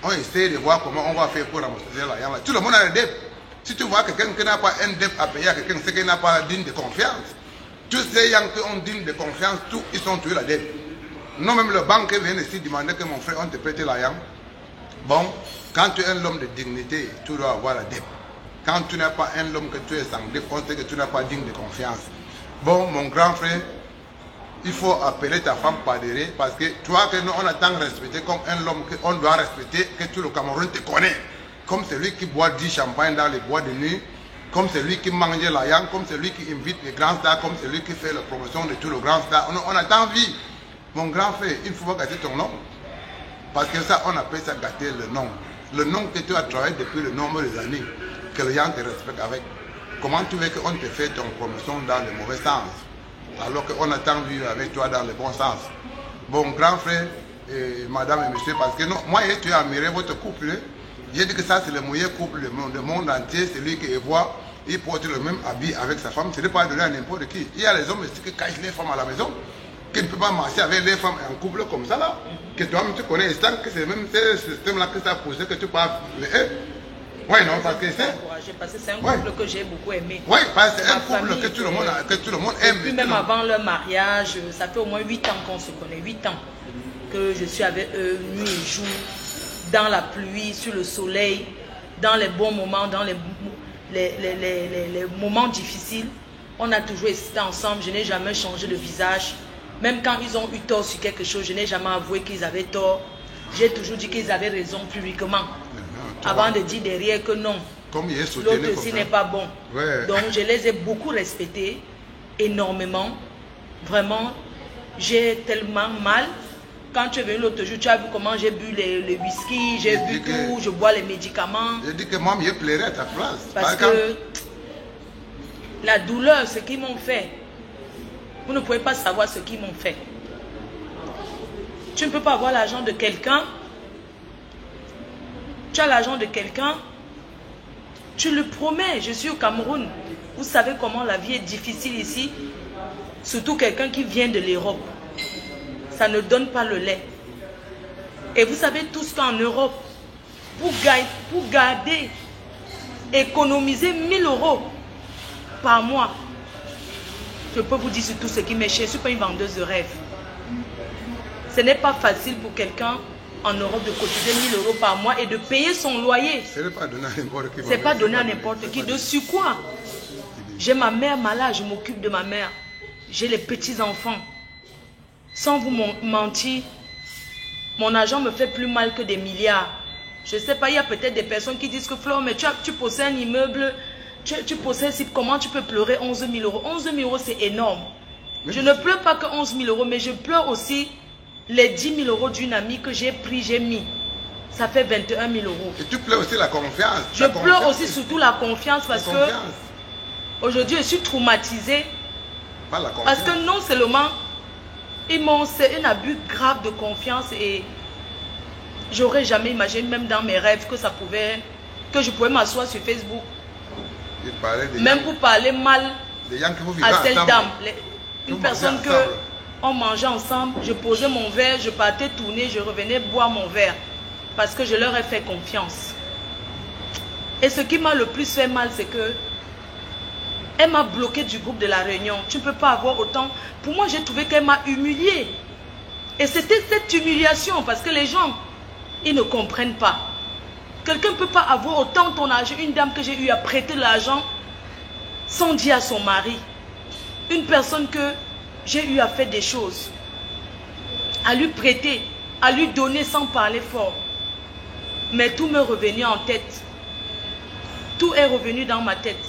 on essaie de voir comment on va faire pour ramasser la yang. Tout le monde a le dette. Si tu vois quelqu'un qui n'a pas un dette à payer à quelqu'un, c'est qu'il n'a pas digne de confiance. Tous ces gens qui ont digne de confiance, tous ils sont tués la dette. Non, même le banque vient ici demander que mon frère, on te prête la yang. Bon, quand tu es un homme de dignité, tu dois avoir la dette. Quand tu n'es pas un homme que tu es sans dette, on sait que tu n'es pas digne de confiance. Bon, mon grand frère, il faut appeler ta femme padrée parce que toi que nous on a tant respecté comme un homme qu'on doit respecter, que tout le Cameroun te connaît. Comme celui qui boit du champagne dans les bois de nuit, comme celui qui mange la yang, comme celui qui invite les grands stars, comme celui qui fait la promotion de tous les grands stars. On a tant envie. Mon grand frère, il ne faut pas gâter ton nom. Parce que ça, on appelle ça gâter le nom. Le nom que tu as travaillé depuis le nombre des années, que les gens te respectent avec. Comment tu veux qu'on te fait ton promotion dans le mauvais sens, alors qu'on a tant vu avec toi dans le bon sens? Bon, grand frère, madame et monsieur, parce que non, moi, tu as admiré votre couple. J'ai dit que ça, c'est le meilleur couple du monde entier. C'est lui qui voit, il porte le même habit avec sa femme. Ce n'est pas donné à n'importe qui. Il y a les hommes qui cachent les femmes à la maison, qui ne peuvent pas marcher avec les femmes en couple comme ça là. Que toi-même tu connais, que c'est même ce système-là que ça a posé, que tu parles de eux. Oui, non, parce que c'est. Parce que c'est un couple que j'ai beaucoup aimé. Oui, parce que c'est un couple que tout le monde aime. Et puis même avant leur mariage, ça fait au moins 8 ans qu'on se connaît. 8 ans que je suis avec eux, nuit et jour. Dans la pluie, sur le soleil, dans les bons moments, dans les moments difficiles. On a toujours existé ensemble, je n'ai jamais changé de visage. Même quand ils ont eu tort sur quelque chose, je n'ai jamais avoué qu'ils avaient tort. J'ai toujours dit qu'ils avaient raison publiquement. Avant de dire derrière que non, l'autre aussi n'est pas bon. Ouais. Donc je les ai beaucoup respectés, énormément. Vraiment, j'ai tellement mal. Quand tu es venu l'autre jour, tu as vu comment j'ai bu le whisky, j'ai bu tout, je bois les médicaments. J'ai dit que moi, je plairais à ta place. Parce que la douleur, ce qu'ils m'ont fait, vous ne pouvez pas savoir ce qu'ils m'ont fait. Tu ne peux pas avoir l'argent de quelqu'un. Tu as l'argent de quelqu'un, tu le promets, je suis au Cameroun. Vous savez comment la vie est difficile ici? Surtout quelqu'un qui vient de l'Europe. Ça ne donne pas le lait. Et vous savez tous qu'en Europe, pour garder, économiser 1000 € par mois, je peux vous dire surtout ce qui m'est cher. Je ne suis pas une vendeuse de rêve. Ce n'est pas facile pour quelqu'un en Europe de cotiser 1000 € par mois et de payer son loyer. Ce n'est pas donné à n'importe qui. C'est pas donné à n'importe qui. Dessus quoi? J'ai ma mère malade, je m'occupe de ma mère. J'ai les petits-enfants. Sans vous mentir, mon argent me fait plus mal que des milliards. Je ne sais pas, il y a peut-être des personnes qui disent que Flore, mais tu possèdes un immeuble, tu possèdes, comment tu peux pleurer 11 000 €? 11 000 € c'est énorme. Je ne pleure pas que 11 000 €, mais je pleure aussi les 10 000 € d'une amie que j'ai pris, j'ai mis. Ça fait 21 000 €. Et tu pleures aussi la confiance. Je pleure aussi surtout la confiance parce que aujourd'hui je suis traumatisée. Pas la confiance. Parce que non seulement c'est un abus grave de confiance et j'aurais jamais imaginé, même dans mes rêves, que je pouvais m'asseoir sur Facebook. Même pour parler mal à cette dame. Une personne que on mangeait ensemble, je posais mon verre, je partais tourner, je revenais boire mon verre. Parce que je leur ai fait confiance. Et ce qui m'a le plus fait mal, c'est que elle m'a bloqué du groupe de la réunion. Tu ne peux pas avoir autant. Pour moi, j'ai trouvé qu'elle m'a humiliée. Et c'était cette humiliation parce que les gens, ils ne comprennent pas. Quelqu'un ne peut pas avoir autant ton argent. Une dame que j'ai eu à prêter de l'argent sans dire à son mari. Une personne que j'ai eu à faire des choses. À lui prêter, à lui donner sans parler fort. Mais tout m'est revenu en tête. Tout est revenu dans ma tête.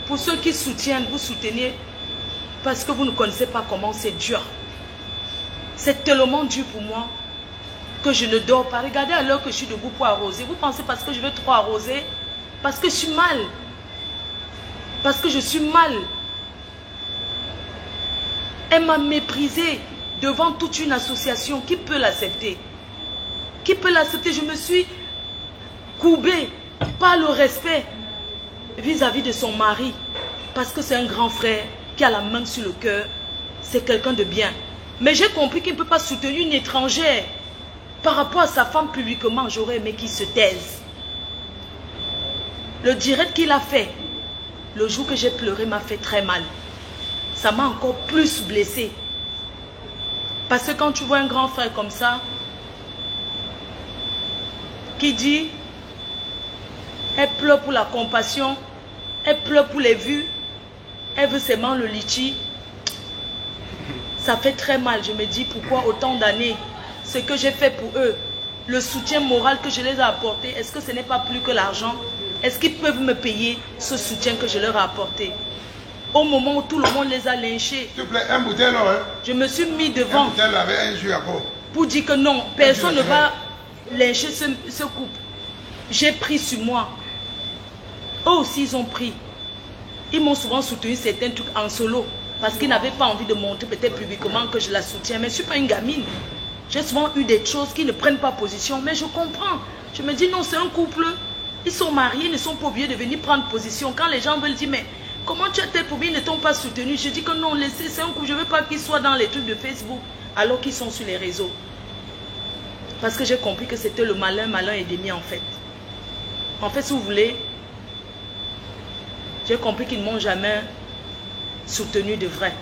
Pour ceux qui soutiennent, vous soutenez parce que vous ne connaissez pas comment c'est dur. C'est tellement dur pour moi que je ne dors pas. Regardez à l'heure que je suis debout pour arroser. Vous pensez parce que je vais trop arroser? Parce que je suis mal. Parce que je suis mal. Elle m'a méprisée devant toute une association. Qui peut l'accepter? Qui peut l'accepter? Je me suis courbée par le respect vis-à-vis de son mari. Parce que c'est un grand frère qui a la main sur le cœur. C'est quelqu'un de bien. Mais j'ai compris qu'il ne peut pas soutenir une étrangère. Par rapport à sa femme publiquement, j'aurais aimé qu'il se taise. Le direct qu'il a fait, le jour que j'ai pleuré, m'a fait très mal. Ça m'a encore plus blessée. Parce que quand tu vois un grand frère comme ça, qui dit, elle pleure pour la compassion, elle pleure pour les vues, elle veut seulement le litchi, ça fait très mal. Je me dis, pourquoi autant d'années, ce que j'ai fait pour eux, le soutien moral que je les ai apporté, est-ce que ce n'est pas plus que l'argent? Est-ce qu'ils peuvent me payer ce soutien que je leur ai apporté? Au moment où tout le monde les a lynchés, s'il te plaît, un bouteille là, hein? Je me suis mis devant un bouteille avec un jus à quoi? Pour dire que non, personne ne va lyncher ce couple. J'ai pris sur moi. Eux aussi, ils ont pris. Ils m'ont souvent soutenu certains trucs en solo. Parce qu'ils n'avaient pas envie de montrer peut-être publiquement que je la soutiens. Mais je ne suis pas une gamine. J'ai souvent eu des choses qui ne prennent pas position. Mais je comprends. Je me dis non, c'est un couple. Ils sont mariés, ils ne sont pas obligés de venir prendre position. Quand les gens veulent dire, mais comment tu as tel pour ils ne t'ont pas soutenu? Je dis que non, laissez, c'est un couple. Je ne veux pas qu'ils soient dans les trucs de Facebook alors qu'ils sont sur les réseaux. Parce que j'ai compris que c'était le malin et demi en fait. En fait, si vous voulez, j'ai compris qu'ils ne m'ont jamais soutenu de vrai.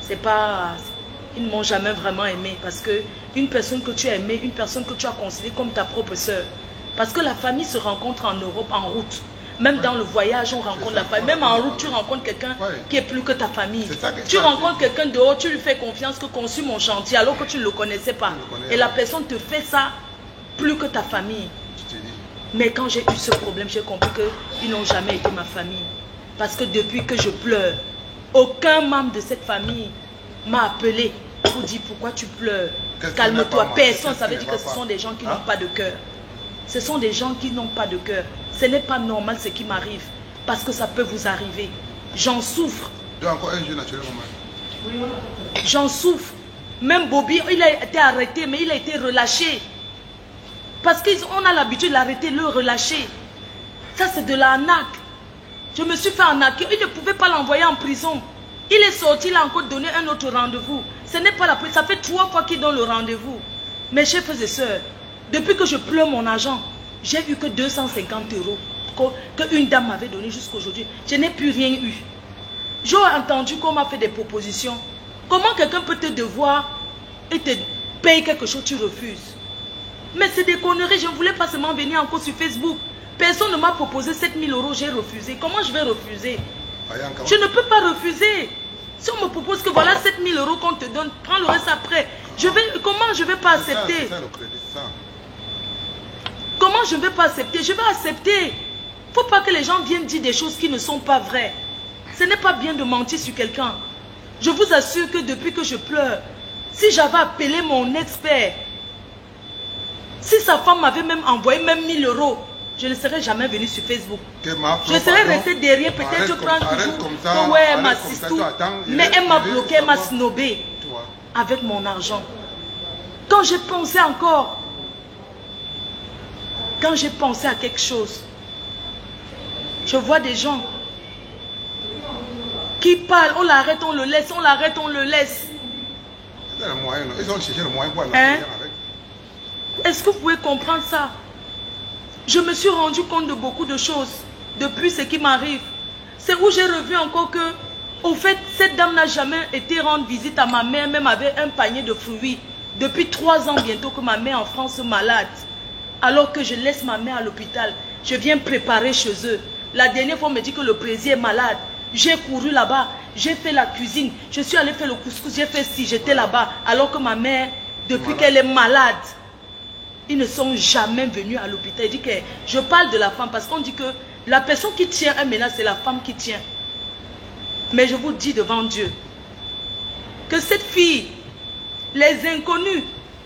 C'est pas... Ils ne m'ont jamais vraiment aimé. Parce que une personne que tu as aimée, une personne que tu as considérée comme ta propre soeur. Parce que la famille se rencontre en Europe en route. Même dans le voyage, on rencontre la famille. Même en route, tu rencontres quelqu'un qui est plus que ta famille. Tu rencontres quelqu'un dehors, tu lui fais confiance que conçu mon chantier alors que tu ne le connaissais pas. Et la personne te fait ça plus que ta famille. Mais quand j'ai eu ce problème, j'ai compris qu'ils n'ont jamais été ma famille. Parce que depuis que je pleure, aucun membre de cette famille m'a appelé pour dire pourquoi tu pleures. Calme-toi. Personne, ça veut dire que ce sont des gens qui n'ont pas de cœur. Ce sont des gens qui n'ont pas de cœur. Ce n'est pas normal ce qui m'arrive. Parce que ça peut vous arriver. J'en souffre. J'en souffre. Même Bobby, il a été arrêté, mais il a été relâché. Parce qu'on a l'habitude de l'arrêter, le relâcher. Ça, c'est de l'arnaque. Je me suis fait arnaquer. Il ne pouvait pas l'envoyer en prison. Il est sorti, il a encore donné un autre rendez-vous. Ce n'est pas la prison. Ça fait 3 fois qu'il donne le rendez-vous. Mes chers frères et sœurs, depuis que je pleure mon argent, j'ai eu que 250 € qu'une dame m'avait donné jusqu'à aujourd'hui. Je n'ai plus rien eu. J'ai entendu qu'on m'a fait des propositions. Comment quelqu'un peut te devoir et te paye quelque chose, tu refuses? Mais c'est des conneries. Je ne voulais pas seulement venir encore sur Facebook. Personne ne m'a proposé 7000 €, j'ai refusé. Comment je vais refuser? Je ne peux pas refuser. Si on me propose que voilà 7000 € qu'on te donne, prends le reste après. Comment je ne vais pas accepter? Comment je ne vais pas accepter? Je vais accepter. Il ne faut pas que les gens viennent dire des choses qui ne sont pas vraies. Ce n'est pas bien de mentir sur quelqu'un. Je vous assure que depuis que je pleure, si j'avais appelé mon expert, si sa femme m'avait même envoyé même 1000 €, je ne serais jamais venu sur Facebook. Je serais resté derrière, peut-être je prends toujours, ouais, elle m'assiste tout. Mais elle m'a bloqué, elle m'a snobé avec mon argent. Quand j'ai pensé encore, quand j'ai pensé à quelque chose, je vois des gens qui parlent, on l'arrête, on le laisse, on l'arrête, on le laisse. Ils ont cherché le moyen pour hein? Est-ce que vous pouvez comprendre ça? Je me suis rendu compte de beaucoup de choses depuis ce qui m'arrive. C'est où j'ai revu encore que, au fait, cette dame n'a jamais été rendre visite à ma mère, même avec un panier de fruits. Depuis 3 ans bientôt que ma mère en France est malade. Alors que je laisse ma mère à l'hôpital, je viens préparer chez eux. La dernière fois, on me dit que le président est malade. J'ai couru là-bas, j'ai fait la cuisine, je suis allé faire le couscous, j'ai fait ci, j'étais là-bas. Alors que ma mère, depuis qu'elle est malade, ils ne sont jamais venus à l'hôpital. Il dit que je parle de la femme parce qu'on dit que la personne qui tient un ménage, c'est la femme qui tient. Mais je vous dis devant Dieu que cette fille, les inconnus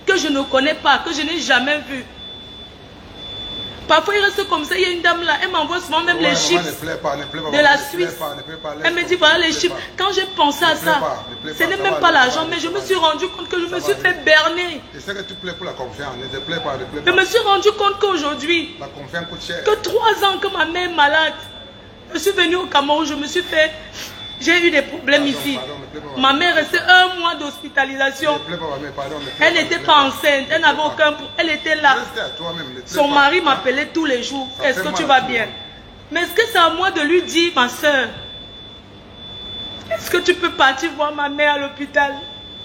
que je ne connais pas, que je n'ai jamais vus, parfois il reste comme ça. Il y a une dame là, elle m'envoie souvent même les chiffres de la Suisse. Elle me dit voilà les chiffres. Quand j'ai pensé à ça, ce n'est même pas l'argent, mais je me suis rendu compte que je me suis fait berner. Je sais que tu plais pour la confiance, ne te plais pas, je me suis rendu compte qu'aujourd'hui, la confiance coûte cher. Que 3 ans que ma mère est malade, je suis venue au Cameroun, je me suis fait, j'ai eu des problèmes ici. Ma mère restait 1 mois d'hospitalisation. Elle n'était pas enceinte, elle n'avait aucun problème, elle était là. Son mari m'appelait tous les jours. Est-ce que tu vas bien? Mais est-ce que c'est à moi de lui dire, ma soeur, est-ce que tu peux partir voir ma mère à l'hôpital?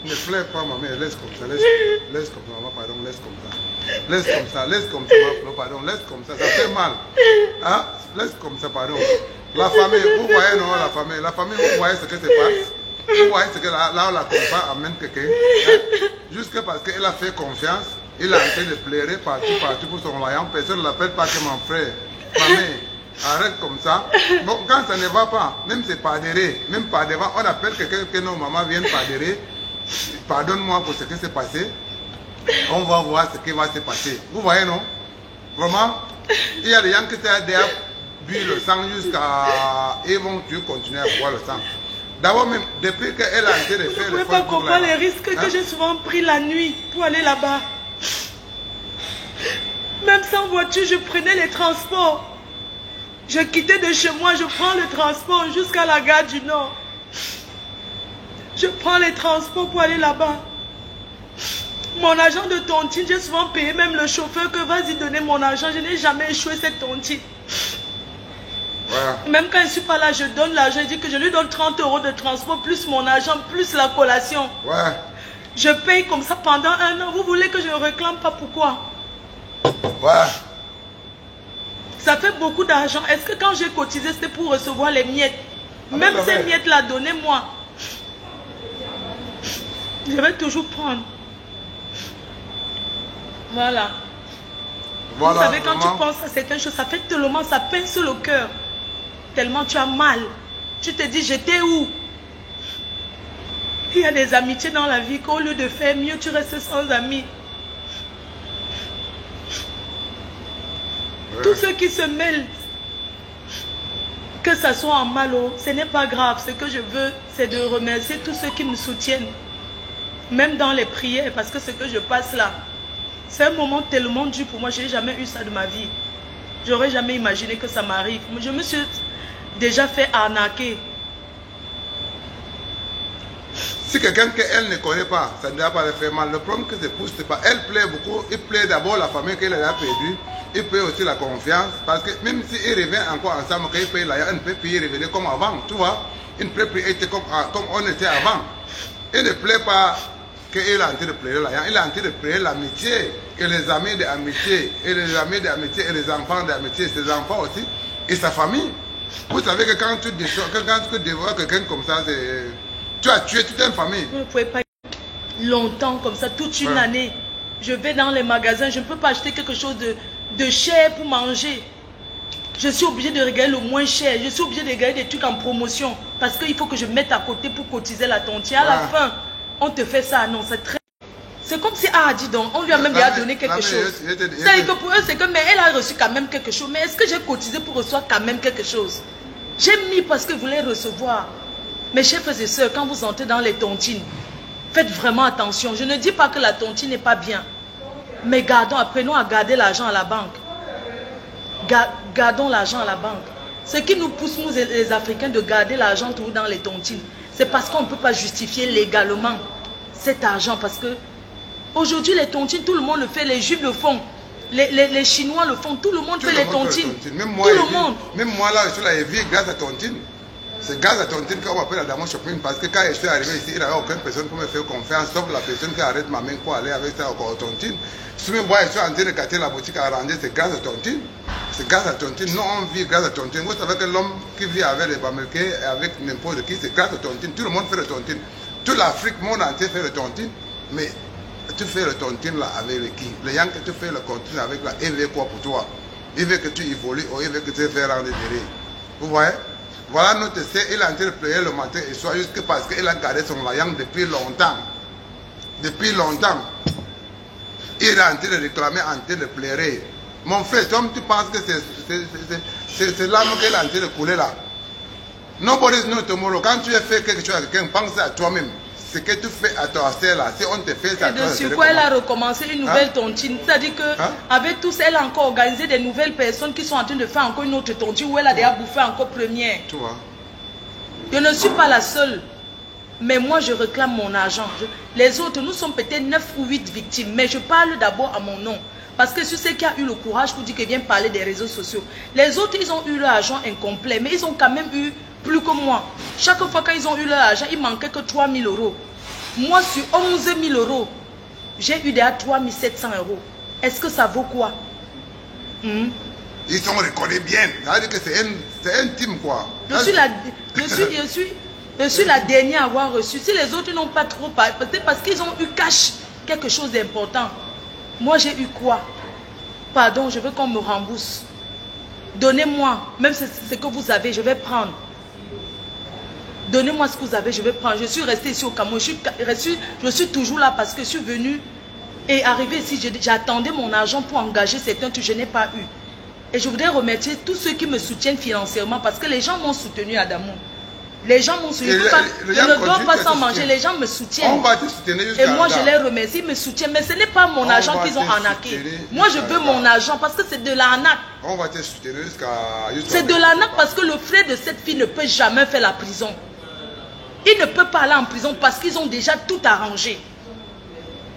Ne pleure pas, ma mère, laisse comme ça, laisse comme ça, pardon, laisse comme ça. Laisse comme ça, pardon, laisse comme ça, ça fait mal. Hein? Laisse comme ça, pardon. La famille, vous voyez, non, la famille, vous voyez ce que se passe. Vous voyez ce que là, on la combat, amène quelqu'un. Hein? Jusque parce qu'elle a fait confiance, il a été de pleurer partout pour son royaume. Personne ne l'appelle pas que mon frère. Famille, arrête comme ça. Bon, quand ça ne va pas, même c'est pas adhéré, même pas devant, on appelle quelqu'un que nos mamans viennent pas adhérer. Pardonne-moi pour ce qui s'est passé. On va voir ce qui va se passer. Vous voyez, non? Vraiment, il y a des gens qui t'ont déjà bu le sang jusqu'à... Ils vont continuer à boire le sang. D'abord, même depuis qu'elle a été de faire le... Vous ne pouvez pas comprendre les risques que j'ai souvent pris la nuit pour aller là-bas. Même sans voiture, je prenais les transports. Je quittais de chez moi, je prends le transport jusqu'à la gare du Nord. Je prends les transports pour aller là-bas. Mon argent de tontine, j'ai souvent payé même le chauffeur que vas-y donner mon argent. Je n'ai jamais échoué cette tontine. Ouais. Même quand je ne suis pas là, je donne l'argent. Je dis que je lui donne 30 € de transport, plus mon argent, plus la collation. Ouais. Je paye comme ça pendant 1 an. Vous voulez que je ne réclame pas? Pourquoi? Ouais. Ça fait beaucoup d'argent. Est-ce que quand j'ai cotisé, c'était pour recevoir les miettes? Même ces miettes-là, donnez-moi. Je vais toujours prendre. Voilà. Vous savez, quand tu penses à certaines choses, ça fait tellement, ça pince le cœur. Tellement tu as mal. Tu te dis, j'étais où? Il y a des amitiés dans la vie qu'au lieu de faire mieux, tu restes sans amis. Ouais. Tous ceux qui se mêlent, que ça soit en mal, ce n'est pas grave. Ce que je veux, c'est de remercier tous ceux qui me soutiennent. Même dans les prières, parce que ce que je passe là, c'est un moment tellement dur pour moi. Je n'ai jamais eu ça de ma vie. J'aurais jamais imaginé que ça m'arrive. déjà fait arnaquer. Si quelqu'un qu'elle ne connaît pas, ça ne doit pas le faire mal. Le problème que c'est pousse, c'est pas. Elle plaît beaucoup. Il plaît d'abord la famille qu'elle a perdue. Il plaît aussi la confiance. Parce que même s'il revient encore ensemble, quand il paye là, il ne peut plus revenir comme avant. Tu vois, il ne peut plus être comme on était avant. Il ne plaît pas qu'il est en train de pleurer là. Il est en train de pleurer l'amitié. Et les amis d'amitié. Et les amis d'amitié. Et les enfants d'amitié. Ses enfants aussi. Et sa famille. Vous savez que quand tu dévoiles quelqu'un comme ça, tu as tué toute une famille. Vous ne pouvez pas longtemps comme ça, toute une année. Je vais dans les magasins, je ne peux pas acheter quelque chose de cher pour manger. Je suis obligé de regarder le moins cher. Je suis obligé de regarder des trucs en promotion. Parce qu'il faut que je mette à côté pour cotiser la tontière. À la fin, on te fait ça. Non, c'est très... C'est comme si, dis donc, on lui a même déjà donné quelque chose. C'est-à-dire que pour eux, c'est que, mais elle a reçu quand même quelque chose. Mais est-ce que j'ai cotisé pour recevoir quand même quelque chose? J'ai mis parce que vous voulez recevoir. Mes chers et sœurs, quand vous entrez dans les tontines, faites vraiment attention. Je ne dis pas que la tontine n'est pas bien. Mais apprenons à garder l'argent à la banque. Gardons l'argent à la banque. Ce qui nous pousse, nous les Africains, de garder l'argent toujours dans les tontines, c'est parce qu'on ne peut pas justifier légalement cet argent. Parce que aujourd'hui, les tontines, tout le monde le fait. Les Juifs le font. Les Chinois le font. Tout le monde fait les tontines. Même moi, là, je suis là, je vis grâce à tontine. C'est grâce à tontine qu'on m'appelle à Damon Shopping. Parce que quand je suis arrivé ici, il n'y avait aucune personne pour me faire confiance, sauf la personne qui arrête ma main pour aller avec ça au tontine. Si moi, je suis en train de gâter la boutique à ranger, c'est grâce à tontine. C'est grâce à tontine. Nous, on vit grâce à tontine. Vous savez que l'homme qui vit avec les Bamilquais, avec n'importe qui, c'est grâce à tontine. Tout le monde fait le tontine. Toute l'Afrique, monde entier fait le tontine. Mais tu fais le tontine là avec le qui? Les gens que tu fais le tontine avec là, il veut quoi pour toi? Il veut que tu évolues ou il veut que tu te fasses rendre derrière. Vous voyez? Voilà notre essai, il est en train de pleurer le matin et soir juste parce qu'il a gardé son layan depuis longtemps. Depuis longtemps. Il est en train de réclamer, en train de pleurer. Mon frère, comme tu penses que c'est l'âme qu'il est en train de couler là. Nobody knows tomorrow. Quand tu as fait quelque chose à quelqu'un, pense à toi-même. Ce que tu fais à toi seul là, si on te fait ça, et de sur quoi elle a recommencé une nouvelle tontine. C'est-à-dire qu'avec tous, elle a encore organisé des nouvelles personnes qui sont en train de faire encore une autre tontine où elle a déjà bouffé encore première. Tu vois. Je ne suis pas la seule. Mais moi, je réclame mon argent. Les autres, nous sommes peut-être 9 ou 8 victimes. Mais je parle d'abord à mon nom. Parce que je sais qui a eu le courage pour dire qu'il vient parler des réseaux sociaux. Les autres, ils ont eu leur argent incomplet. Mais ils ont quand même eu plus que moi. Chaque fois quand ils ont eu leur argent, il manquait que 3 000 €. Moi, sur 11 000 €, j'ai eu déjà 3 700 €. Est-ce que ça vaut quoi? Ils sont reconnus bien. Ça veut dire que c'est un team quoi. Je suis la dernière à avoir reçu. Si les autres n'ont pas trop parlé, peut-être parce qu'ils ont eu cash quelque chose d'important. Moi, j'ai eu quoi? Pardon, je veux qu'on me rembourse. Donnez-moi, même ce que vous avez, je vais prendre. Donnez-moi ce que vous avez, je vais prendre. Je suis restée ici au Cameroun. Je suis toujours là parce que je suis venue et arrivée ici. J'attendais mon argent pour engager certains que je n'ai pas eu. Et je voudrais remercier tous ceux qui me soutiennent financièrement parce que les gens m'ont soutenu à Damon. Les gens m'ont soutenu. Je ne dois pas s'en manger. Les gens me soutiennent. On va te soutenir et moi, je les remercie. Ils me soutiennent. Mais ce n'est pas mon argent qu'ils ont arnaqué. Moi, je veux mon argent parce que c'est de l'arnaque. On va te soutenir jusqu'à... C'est de l'arnaque parce que le frère de cette fille ne peut jamais faire la prison. Il ne peut pas aller en prison parce qu'ils ont déjà tout arrangé.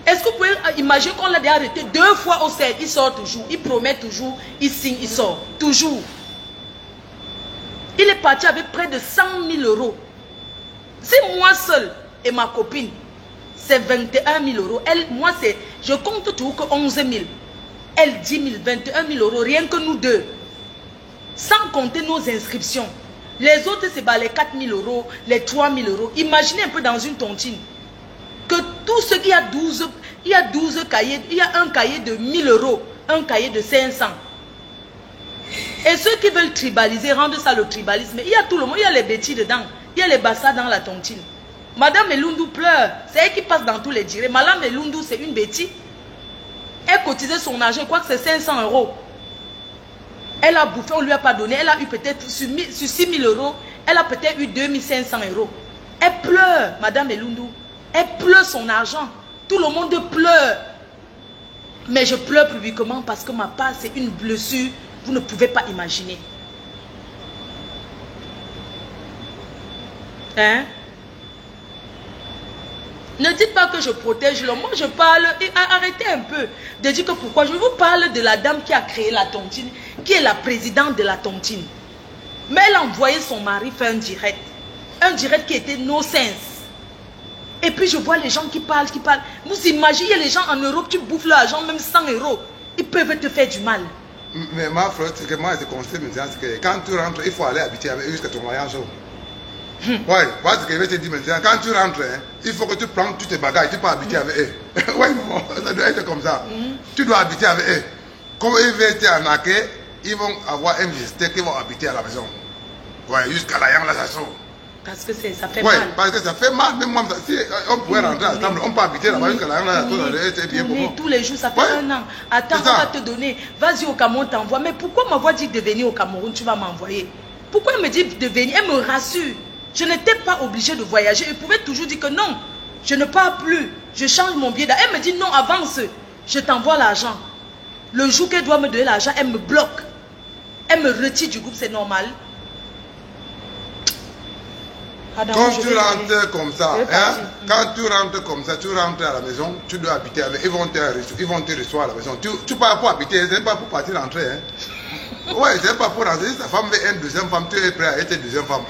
Est-ce que vous pouvez imaginer qu'on l'a déjà arrêté 2 fois au CED? Il sort toujours. Il promet toujours. Il signe, il sort. Toujours. Il est parti avec près de 100 000 €. Si moi seule et ma copine, c'est 21 000 €. Moi, je compte toujours que 11 000. Elle 10 000, 21 000 €, rien que nous deux. Sans compter nos inscriptions. Les autres, c'est les 4 000 €, les 3 000 €. Imaginez un peu dans une tontine. Que tout ce qu'il y a 12 cahiers, il y a un cahier de 1 000 €, un cahier de 500. Et ceux qui veulent tribaliser, rendre ça le tribalisme, il y a tout le monde, il y a les bêtis dedans, il y a les bassas dans la tontine. Madame Elundu pleure, c'est elle qui passe dans tous les direts. Madame Elundu, c'est une bêtise. Elle cotisait son argent, je crois que c'est 500 €. Elle a bouffé, on ne lui a pas donné. Elle a eu peut-être sur 6 000 €, elle a peut-être eu 2 500 €. Elle pleure, Madame Elundu. Elle pleure son argent. Tout le monde pleure. Mais je pleure publiquement parce que ma part, c'est une blessure. Vous ne pouvez pas imaginer. Hein? Ne dites pas que je protège l'homme. Moi, je parle... Arrêtez un peu de dire que pourquoi. Je vous parle de la dame qui a créé la tontine, qui est la présidente de la tontine. Mais elle a envoyé son mari faire un direct. Un direct qui était no sense. Et puis, je vois les gens qui parlent. Vous imaginez les gens en Europe, tu bouffes leur argent, même 100 €. Ils peuvent te faire du mal. Mais ma frère, c'est que moi, je constate maintenant que quand tu rentres, il faut aller habiter avec eux jusqu'à ton mariage. Ouais, parce que je vais te dire maintenant, quand tu rentres, hein, il faut que tu prends tous tes bagages, tu peux habiter avec eux. Ouais, non, ça doit être comme ça. Tu dois habiter avec eux. Comme ils veulent t'arnaquer, ils vont avoir un visiteur qui vont habiter à la maison. Ouais, jusqu'à la Yang là, ça sort. Parce que ça fait ouais, mal. Parce que ça fait mal. Même moi, si on pouvait rentrer ensemble, on peut habiter là-bas jusqu'à la Yang là, ça bien pour moi. Tous les jours, ça fait un an. Attends, on va te donner. Vas-y au Cameroun, t'envoie. Mais pourquoi m'avoir dit de venir au Cameroun, tu vas m'envoyer? Pourquoi elle me dit de venir? Elle me rassure. Je n'étais pas obligée de voyager. Elle pouvait toujours dire que non, je ne pars plus. Je change mon billet. Elle me dit non, avance. Je t'envoie l'argent. Le jour qu'elle doit me donner l'argent, elle me bloque. Elle me retire du groupe, c'est normal. Quand tu rentres comme ça, hein, quand tu rentres comme ça, tu rentres à la maison, tu dois habiter avec. Ils vont te recevoir à la maison. Tu pars pour habiter, c'est pas pour partir rentrer. Hein. Ouais, c'est pas pour rentrer. Si ta femme veut une deuxième femme, tu es prêt à être une deuxième femme.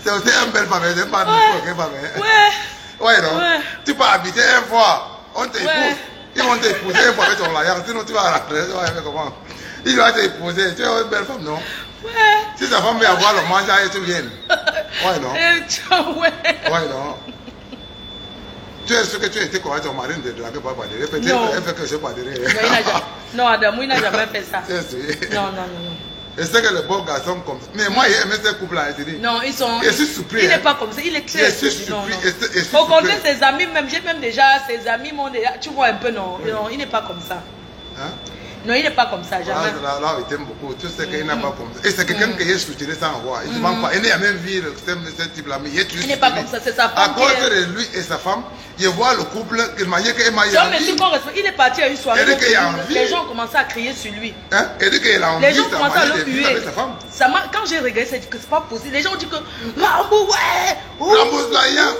C'est aussi une belle femme, c'est pas une femme. Ouais, non. Ouais. Tu peux habiter une fois, on t'épouse. Ouais. Ils vont t'épouser une fois avec ton mariage, sinon tu vas rentrer. Tu vas faire comment? Ils vont t'épouser. Tu es une belle femme, non? Ouais. Si ta femme veut avoir le manger, tu viens. Ouais, non? Ouais, non? Tu es sûr que tu étais correct, ton mari ne te drague pas par derrière. Peut-être elle fait que c'est pas derrière. Non, Adamou, il n'a jamais fait ça. Non. Et c'est que le bon garçon comme ça. Mais moi, j'ai aimé ce couple-là. Non, ils sont... Je suis surpris. Il n'est pas comme ça. Il est très... Je suis surpris. Au contraire, ses amis, même, j'ai même déjà... Ses amis m'ont déjà... Tu vois un peu, non? Non, il n'est pas comme ça. Hein? Non, il n'est pas comme ça, jamais. Là, il t'aime beaucoup. Tu sais qu'il n'est pas comme ça. Et c'est quelqu'un qui est soutenu sans voir. Il ne vend pas. Il n'a même vu ce type-là. Mais il n'est pas comme ça, c'est sa femme. À cause de lui et sa femme, il voit le couple, il m'a dit qu'il m'a dit. Il est parti à une soirée. Les gens ont commencé à crier sur lui. Hein? Et dit qu'il a envie. Les gens ont commencé à le huer. Quand j'ai regardé, c'est que c'est pas possible. Les gens ont dit que Rambo, ouais! Rambo, la yang.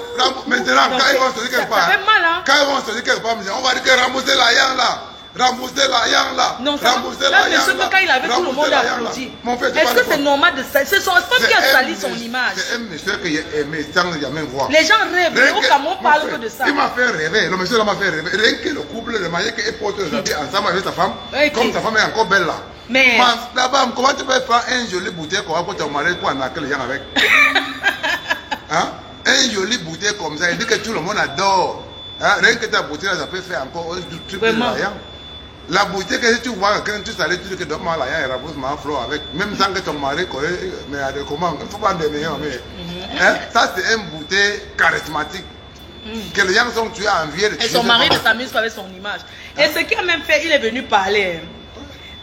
Maintenant, quand ils vont se dire quelque part. Ça fait mal, hein? Quand ils vont se dire quelque part, on va dire que Rambo, c'est la yang là. Rembourser la yang là. Non, rembourser la yang là. Quand il avait tout le monde applaudi. Est-ce que c'est normal de ça? C'est son femme qui a sali son image. C'est un monsieur qui est aimé sans jamais voir. Les gens rêvent. Au Cameroun, on parle que de ça. Il m'a fait rêver. Le monsieur là m'a fait rêver. Rien que le couple, le marié qui porte les habits ensemble avec sa femme. Comme sa femme est encore belle là. Mais. Là-bas, comment tu peux prendre un joli bouteille pour ton mari pour arnaquer les gens avec? Hein? Un joli bouteille comme ça. Il dit que tout le monde adore. Rien que ta bouteille là, ça peut faire encore du truc de la yang. La bouteille que tu vois, quand tu salais, tu dis que donne-moi la yang et rabousse ma flot avec, même sans que ton mari connaisse, mais comment, il ne faut pas des meilleurs, mais ça c'est une bouteille charismatique. Que les gens sont tués à envier. Et son mari s'amuse avec son image. Et ce qu'il a même fait, il est venu parler.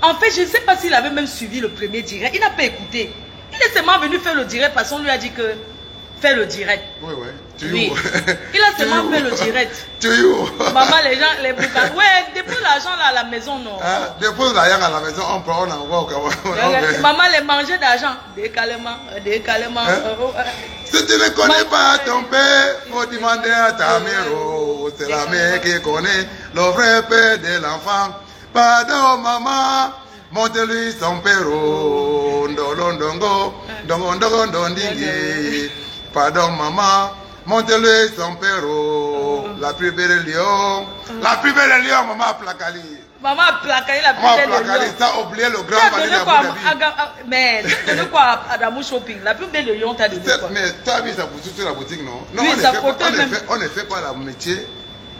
En fait, je ne sais pas s'il avait même suivi le premier direct. Il n'a pas écouté. Il est seulement venu faire le direct parce qu'on lui a dit que faire le direct. Oui. Oui. Il a seulement fait le direct. Maman, les gens, les boucans. Ouais, dépose l'argent là à la maison, non? Dépose l'argent à la maison, on prend, on envoie au Cameroun. Maman, les manger d'argent. Décalement. Si tu ne connais pas ton père, faut demander à ta mère. C'est la mère qui connaît le vrai père de l'enfant. Pardon, maman. Monte-lui son père. Pardon, maman. Monte-le son père, la plus belle lion. La plus belle lion, maman Placali. Maman Placali, la plus belle lion. Ça a oublié le grand palais de Abu Dhabi. Mais tu as donné quoi à Adamou Shopping? La plus belle lion, tu as donné quoi? Mais tu as vu sa boutique sur la boutique, non? Non, oui, on ne fait pas le métier.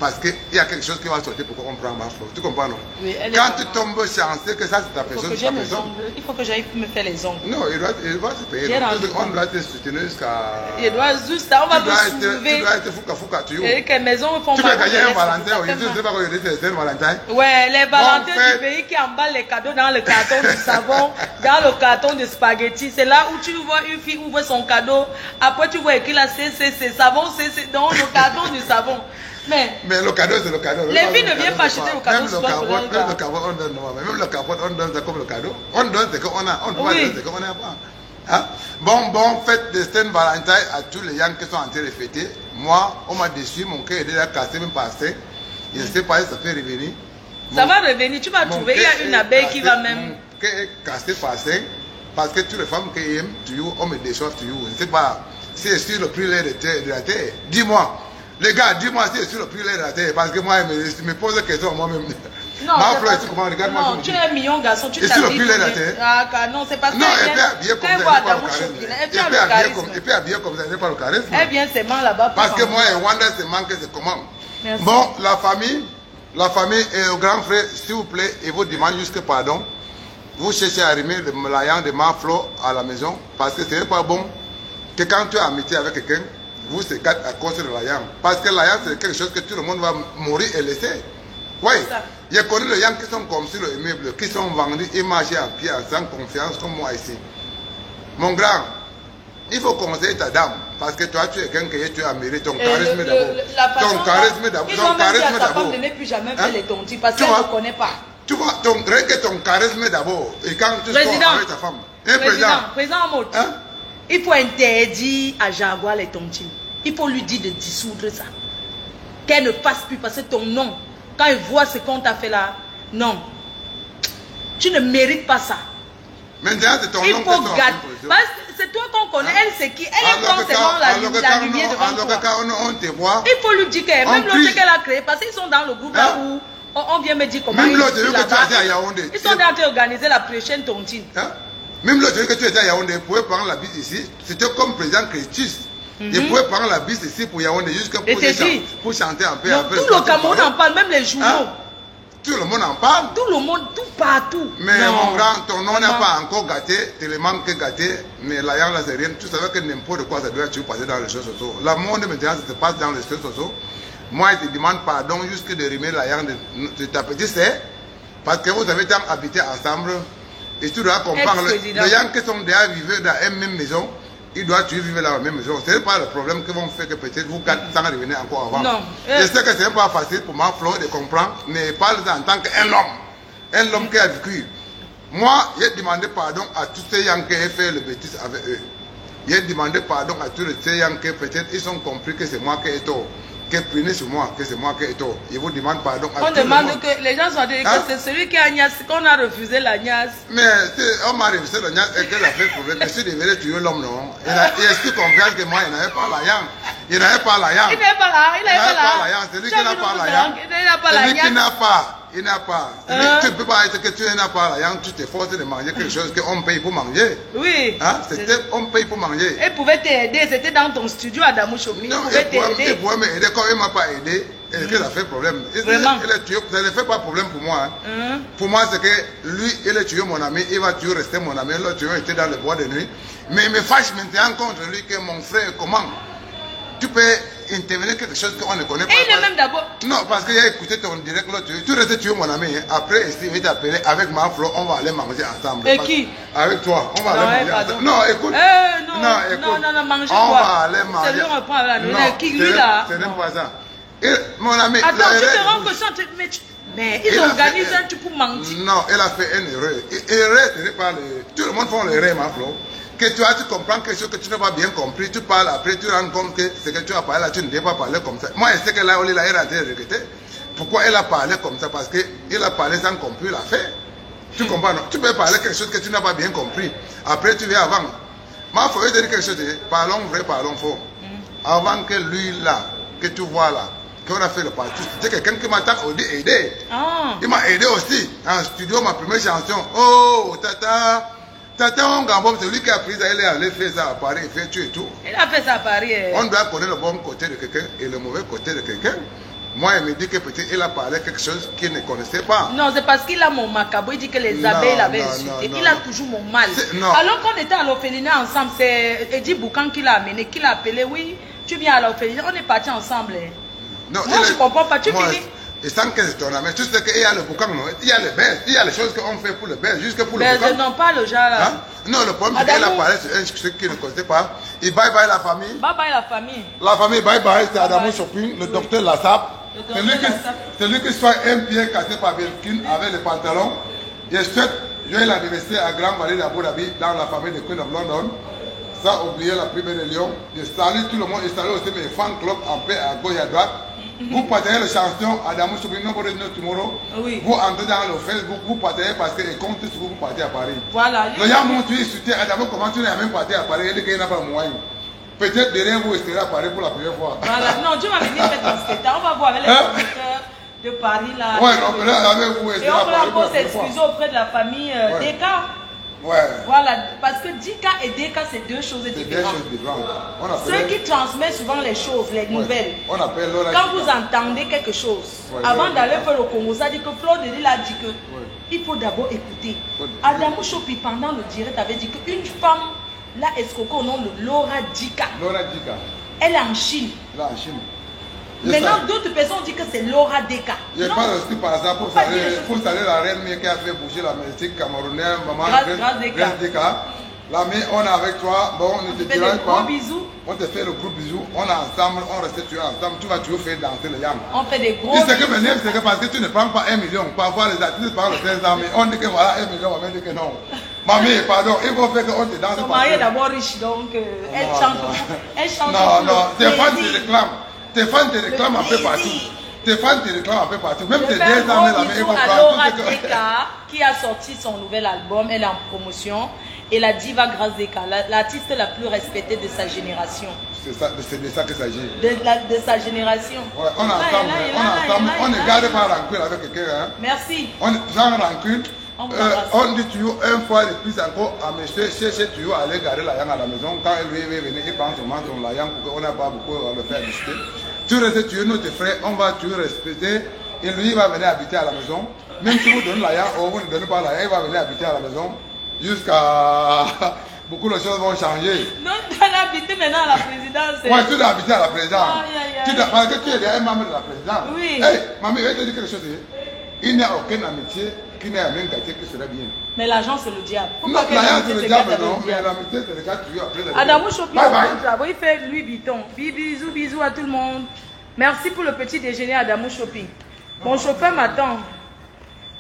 Parce qu'il y a quelque chose qui va sortir pour qu'on prenne ma fleur. Tu comprends, non? Oui, quand tu tombes chanceux que ça c'est ta personne, c'est ta personne. Il faut que j'aille me faire les ongles. Non, il doit se payer. On doit te soutenir jusqu'à... Il doit juste... On va te soulever. Tu dois être fouka, tu et que maison font... Tu vas gagner un Valentin. Je ne sais pas quoi c'est un Valentin. Ouais, les Valentins du pays qui emballent les cadeaux dans le carton de savon, dans le carton de spaghetti. C'est là où tu vois une fille ouvre son cadeau. Après, tu vois écrit là, c'est savon, c'est dans le carton du savon. Mais le cadeau, c'est le cadeau. Les filles ne viennent pas acheter le cadeau. Même le capote, on donne. Même le capote, on donne ça comme le cadeau. On donne ce qu'on a. On doit donner ce qu'on n'a pas. Hein? Bon, fête de Saint-Valentin à tous les gens qui sont en train de fêter. Moi, on m'a déçu, mon cœur est déjà cassé, même passé. Je ne sais pas si ça fait revenir. Ça va revenir, tu vas trouver, il y a une abeille qui va même... Mon cœur est cassé, passé. Parce que toutes les femmes qui aiment, on me déçoit, je ne sais pas si c'est sur le prix de la terre. Dis-moi, les gars, dis-moi si c'est sur le prix de la terre. Parce que moi, je me pose la question à moi-même. Non, non, tu es un million garçon, tu t'habilles. Sur le prix de la terre. Ah, non, c'est parce que. Non, elle peut habiller comme ça, elle n'est pas le charisme. Elle peut habiller comme ça, elle n'est pas le charisme. Elle vient seulement là-bas. Parce que moi, Wanda, c'est manque, c'est comment. Bon, la famille et le grand frère, s'il vous plaît, et vous demande juste pardon. Vous cherchez à arrimer le layan de Maflo à la maison parce que ce n'est pas bon que quand tu as amitié avec quelqu'un, vous se gâtez à cause de layan. Parce que layan, c'est quelque chose que tout le monde va mourir et laisser. Oui, je connais les gens qui sont comme sur le immeuble, qui sont vendus et marchés en pied, sans confiance, comme moi ici. Mon grand, il faut conseiller ta dame, parce que toi, tu es quelqu'un que tu as mérité ton charisme d'abord. Ton charisme d'abord. Ton charisme d'abord. De ne plus jamais faire les tontis, parce qu'elle ne connaît pas. Tu vois, rien que ton charisme d'abord, et quand tu sors avec ta femme. Président Amot, il faut interdire à Jaguar les tontines. Il faut lui dire de dissoudre ça. Qu'elle ne fasse plus, parce que ton nom, quand il voit ce qu'on t'a fait là, non. Tu ne mérites pas ça. Maintenant, c'est ton nom. Il faut garder. C'est toi qu'on connaît. Elle, c'est qui? Elle est forcément la lumière devant toi. On te voit. Il faut lui dire que même l'autre qu'elle a créé, parce qu'ils sont dans le groupe là où on vient me dire comment même ils sont là-bas. Ils sont en train d'organiser la prochaine tontine. Même l'autre que tu étais à Yaoundé, vous pouvez prendre la bise ici. C'était comme président Christus. Je pouvais prendre la bise ici pour Yaoundé jusqu'à pour chanter un peu. Tout le Cameroun en parle, même les journaux. Tout le monde en parle. Tout le monde, tout partout. Mais mon grand, ton nom n'a pas encore gâté, tellement que gâté, mais la là c'est rien. Tu savais que n'importe quoi ça doit être passé dans les choses sociaux. La monde maintenant ça se passe dans les choses sociaux. Moi je te demande pardon jusque de remettre la yang de ta petite sœur, parce que vous avez tant habité ensemble et tu dois comprendre. Les gens qui sont déjà vivés dans une même maison, ils doivent vivre dans la même maison. Ce n'est pas le problème que vont faire que peut-être vous quatre sans revenir encore avant. Non. Je sais que ce n'est pas facile pour moi, Flo, de comprendre, mais parle en tant qu'un homme. Un homme qui a vécu. Moi, j'ai demandé pardon à tous ces gens qui ont fait le bêtise avec eux. J'ai demandé pardon à tous ces gens qui peut-être ils ont compris que c'est moi qui ai tort. Qui est puni sur moi, que c'est moi qui ai tort. Je vous demande pardon à tout le monde. On demande que les gens sont dit que c'est celui qui a Nias, qu'on a refusé la Nias. Mais on m'a refusé la Nias et qu'elle a fait problème. Je suis devenu tuer l'homme, non. Il a su confiance que moi, il n'avait pas la Yang. Il n'avait pas la Yang. Il n'avait pas la, il n'avait pas la Yang. C'est lui qui n'a pas la Yang. Il n'a pas la Yang. Celui qui n'a pas. Il n'a pas. Tu ne peux pas être que tu n'as pas la Yang, tu t'efforces de manger quelque chose qu'on paye pour manger. Oui. Hein? On paye pour manger. Elle pouvait t'aider, c'était dans ton studio à Damou Shopping. Non, il pouvait m'aider. Quand il ne m'a pas aidé, ça fait problème. Vraiment. Ça ne fait pas problème pour moi. Hein. Pour moi, c'est que lui, il a tué mon ami, il va toujours rester mon ami. L'autre tué était dans le bois de nuit. Mais il me fâche maintenant contre lui que mon frère, comment tu peux intervenir quelque chose qu'on ne connaît pas. Et il est même d'abord. Non, parce qu'il a écouté ton direct là, tu restes tuer mon ami. Hein. Après, il va t'appeler avec ma Flo, on va aller manger ensemble. Et qui? Avec toi, on va aller manger ensemble. Non, écoute. Non, manger quoi? On va aller manger. C'est lui qui reprend la nourriture. Qui lui là? Ce n'est pas ça. Et, mon ami. Attends, tu te rends compte, mais ils organisent un truc pour manger. Non, elle a fait une erreur. Erreur, ce n'est pas le. Tout le monde fait l'erreur, ma Flo. Que tu comprends quelque chose que tu n'as pas bien compris, tu parles après, tu rends compte que ce que tu as parlé là, tu ne devais pas parler comme ça. Moi, je sais que là, elle a été regrettée. Pourquoi elle a parlé comme ça? Parce qu'elle a parlé sans comprendre la fait. Tu comprends, non? Tu peux parler quelque chose que tu n'as pas bien compris. Après, tu viens avant. Moi, il faut dire quelque chose, parlons vrai, parlons faux. Avant que lui là, que tu vois là, qu'on a fait le partout, c'était quelqu'un qui m'a aidé. Il m'a aidé aussi. En studio, ma première chanson. Oh, tata. Tata Gambom, c'est lui qui a pris ça, il est allé faire ça à Paris, il fait tout et tout. Il a fait ça à Paris. On doit connaître le bon côté de quelqu'un et le mauvais côté de quelqu'un. Moi, il me dit que peut-être il a parlé quelque chose qu'il ne connaissait pas. Non, c'est parce qu'il a mon macabre. Il dit que les abeilles l'avaient insulté. Il a toujours mon mal. Alors qu'on était à l'orphelinat ensemble, c'est Eddie Boucan qui l'a amené, qui l'a appelé. Oui, tu viens à l'orphelinat, on est partis ensemble. Non, moi, je ne comprends pas. Tu finis. Et sans que c'est ton ami, tu sais qu'il y a le boucan, il y a les bains, il y a les choses qu'on fait pour le bain, jusque pour le boucan. Non, pas le genre là. Hein? Non, le problème c'est qu'elle a parlé sur un truc qu'il ne connaissait pas. Et bye bye la famille. Bye bye la famille. La famille, bye bye, c'est Adamo Shopping, le docteur Lassap. C'est lui qui soit un pied cassé par Belkin avec les pantalons. Je souhaite Joyeux l'anniversaire à Grand Vallée d'Abu Dhabi, dans la famille de Queen of London. Sans oublier la plus belle de Lyon. Je salue tout le monde et salue aussi mes fan clubs en paix à gauche et à droite. Vous partagez la chanson Adamou Shopping Nobody Knows Tomorrow. Oui. Vous entrez dans le Facebook, vous partagez parce que les comptes sur vous partez à Paris. Voilà. Le gars montre, il soutient Adamou, comment tu n'as même parti à Paris, il dit qu'il n'a pas le moyen. Peut-être derrière vous, il sera à Paris pour la première fois. Voilà. Non, Dieu m'a venu faire ton spectacle. On va voir avec les promoteurs de Paris là. Ouais, donc là, avec vous, il et sera à on va Paris. encore s'excuser auprès de la famille Deka. Ouais. Voilà, parce que Dika et Deka, c'est deux choses différentes. Ceux qui transmettent souvent les choses, les nouvelles. On appelle quand vous entendez quelque chose, avant d'aller faire le Congo, ça dit que Flo de Lille a dit que il faut d'abord écouter. Adamou Shopping, pendant le direct, avait dit qu'une femme l'a escroqué au nom de Laura Dika. Laura Dika. Elle est en Chine. Là, en Chine. Maintenant, d'autres personnes disent que c'est Laura Deka. Je parle aussi par exemple pour saluer la reine qui a fait bouger la musique camerounaise, maman Grace Deka. L'ami, on est avec toi. Bon, on ne te dira pas. Gros bisous. On te fait le gros bisou. On est ensemble, on reste ensemble. Tu vas toujours faire danser les yams. On fait des gros bisous. C'est que parce que tu ne prends pas 1 million. Parfois, les artistes parlent de 500 000. On dit que voilà 1 million, on dit que non. Mamie, pardon, il faut faire qu'on te danse. Son mari est d'abord riche, donc elle chante. Elle chante. Non, non, tes fans te réclament. Tes fans te réclament un peu partout. Tes fans te réclament un peu partout. Même tes 2 ans, la meilleure Laura Deka, qui a sorti son nouvel album, elle est en promotion. Et la diva Grace Deka, l'artiste la plus respectée de sa génération. C'est de ça qu'il s'agit. De sa génération. Ouais, on est ensemble, on ne garde pas rancune avec quelqu'un. Hein. Merci. Sans rancune. On dit toujours une fois de plus encore à monsieur chercher toujours à aller garder la yang à la maison. Quand lui est venu, il prend son la yang pour qu'on n'a pas beaucoup à le faire discuter. Tu restes toujours notre frère, on va toujours respecter. Et lui, il va venir habiter à la maison. Même si vous donnez la yang ou vous ne donnez pas la yang, il va venir habiter à la maison. Jusqu'à... Beaucoup de choses vont changer. Non, tu vas habiter maintenant à la présidence. Oui, tu dois habiter à la présidence. Parce que tu es un membre de la présidence. Oui. Hey, maman, je vais te dire quelque chose. Il n'y a aucun amitié qui n'est la même qualité que serait bien. Mais l'argent, c'est le diable. Non, l'argent, c'est le diable, non. Mais l'amitié, c'est le gars qui lui après. Adamou Shopping, il fait Louis Vuitton. Bisous, bisous à tout le monde. Merci pour le petit déjeuner, Adamou Shopping. Mon chauffeur m'attend.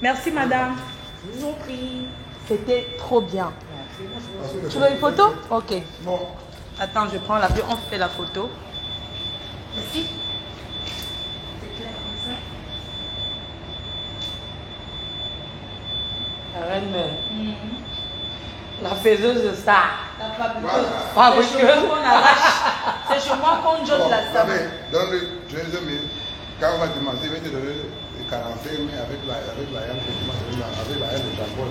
Merci, madame. Je vous en prie. C'était trop bien. Tu veux une photo? Ok. Bon. Attends, je prends la vue. On fait la photo. Merci. C'est clair comme ça. La reine mère. La faiseuse de ça. La fabuleuse. C'est chez moi qu'on jette la sable. Donne-lui 13 000. Quand on va demander, il va te donner 45 000 avec la haine de Jean-Paul.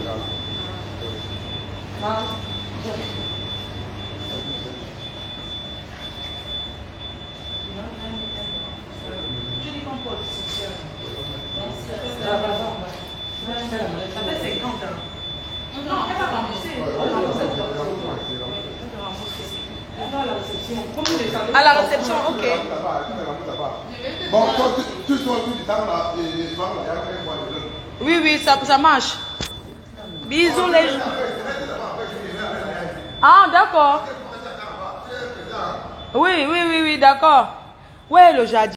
Je dis qu'on peut le ça fait 50 ans. Non, elle va rembourser. À la réception, ok. Bon, tu sois tout du temps là. Oui, oui, ça marche. Bisous les gens. Ah, d'accord. Oui, d'accord. Ouais, le jardin.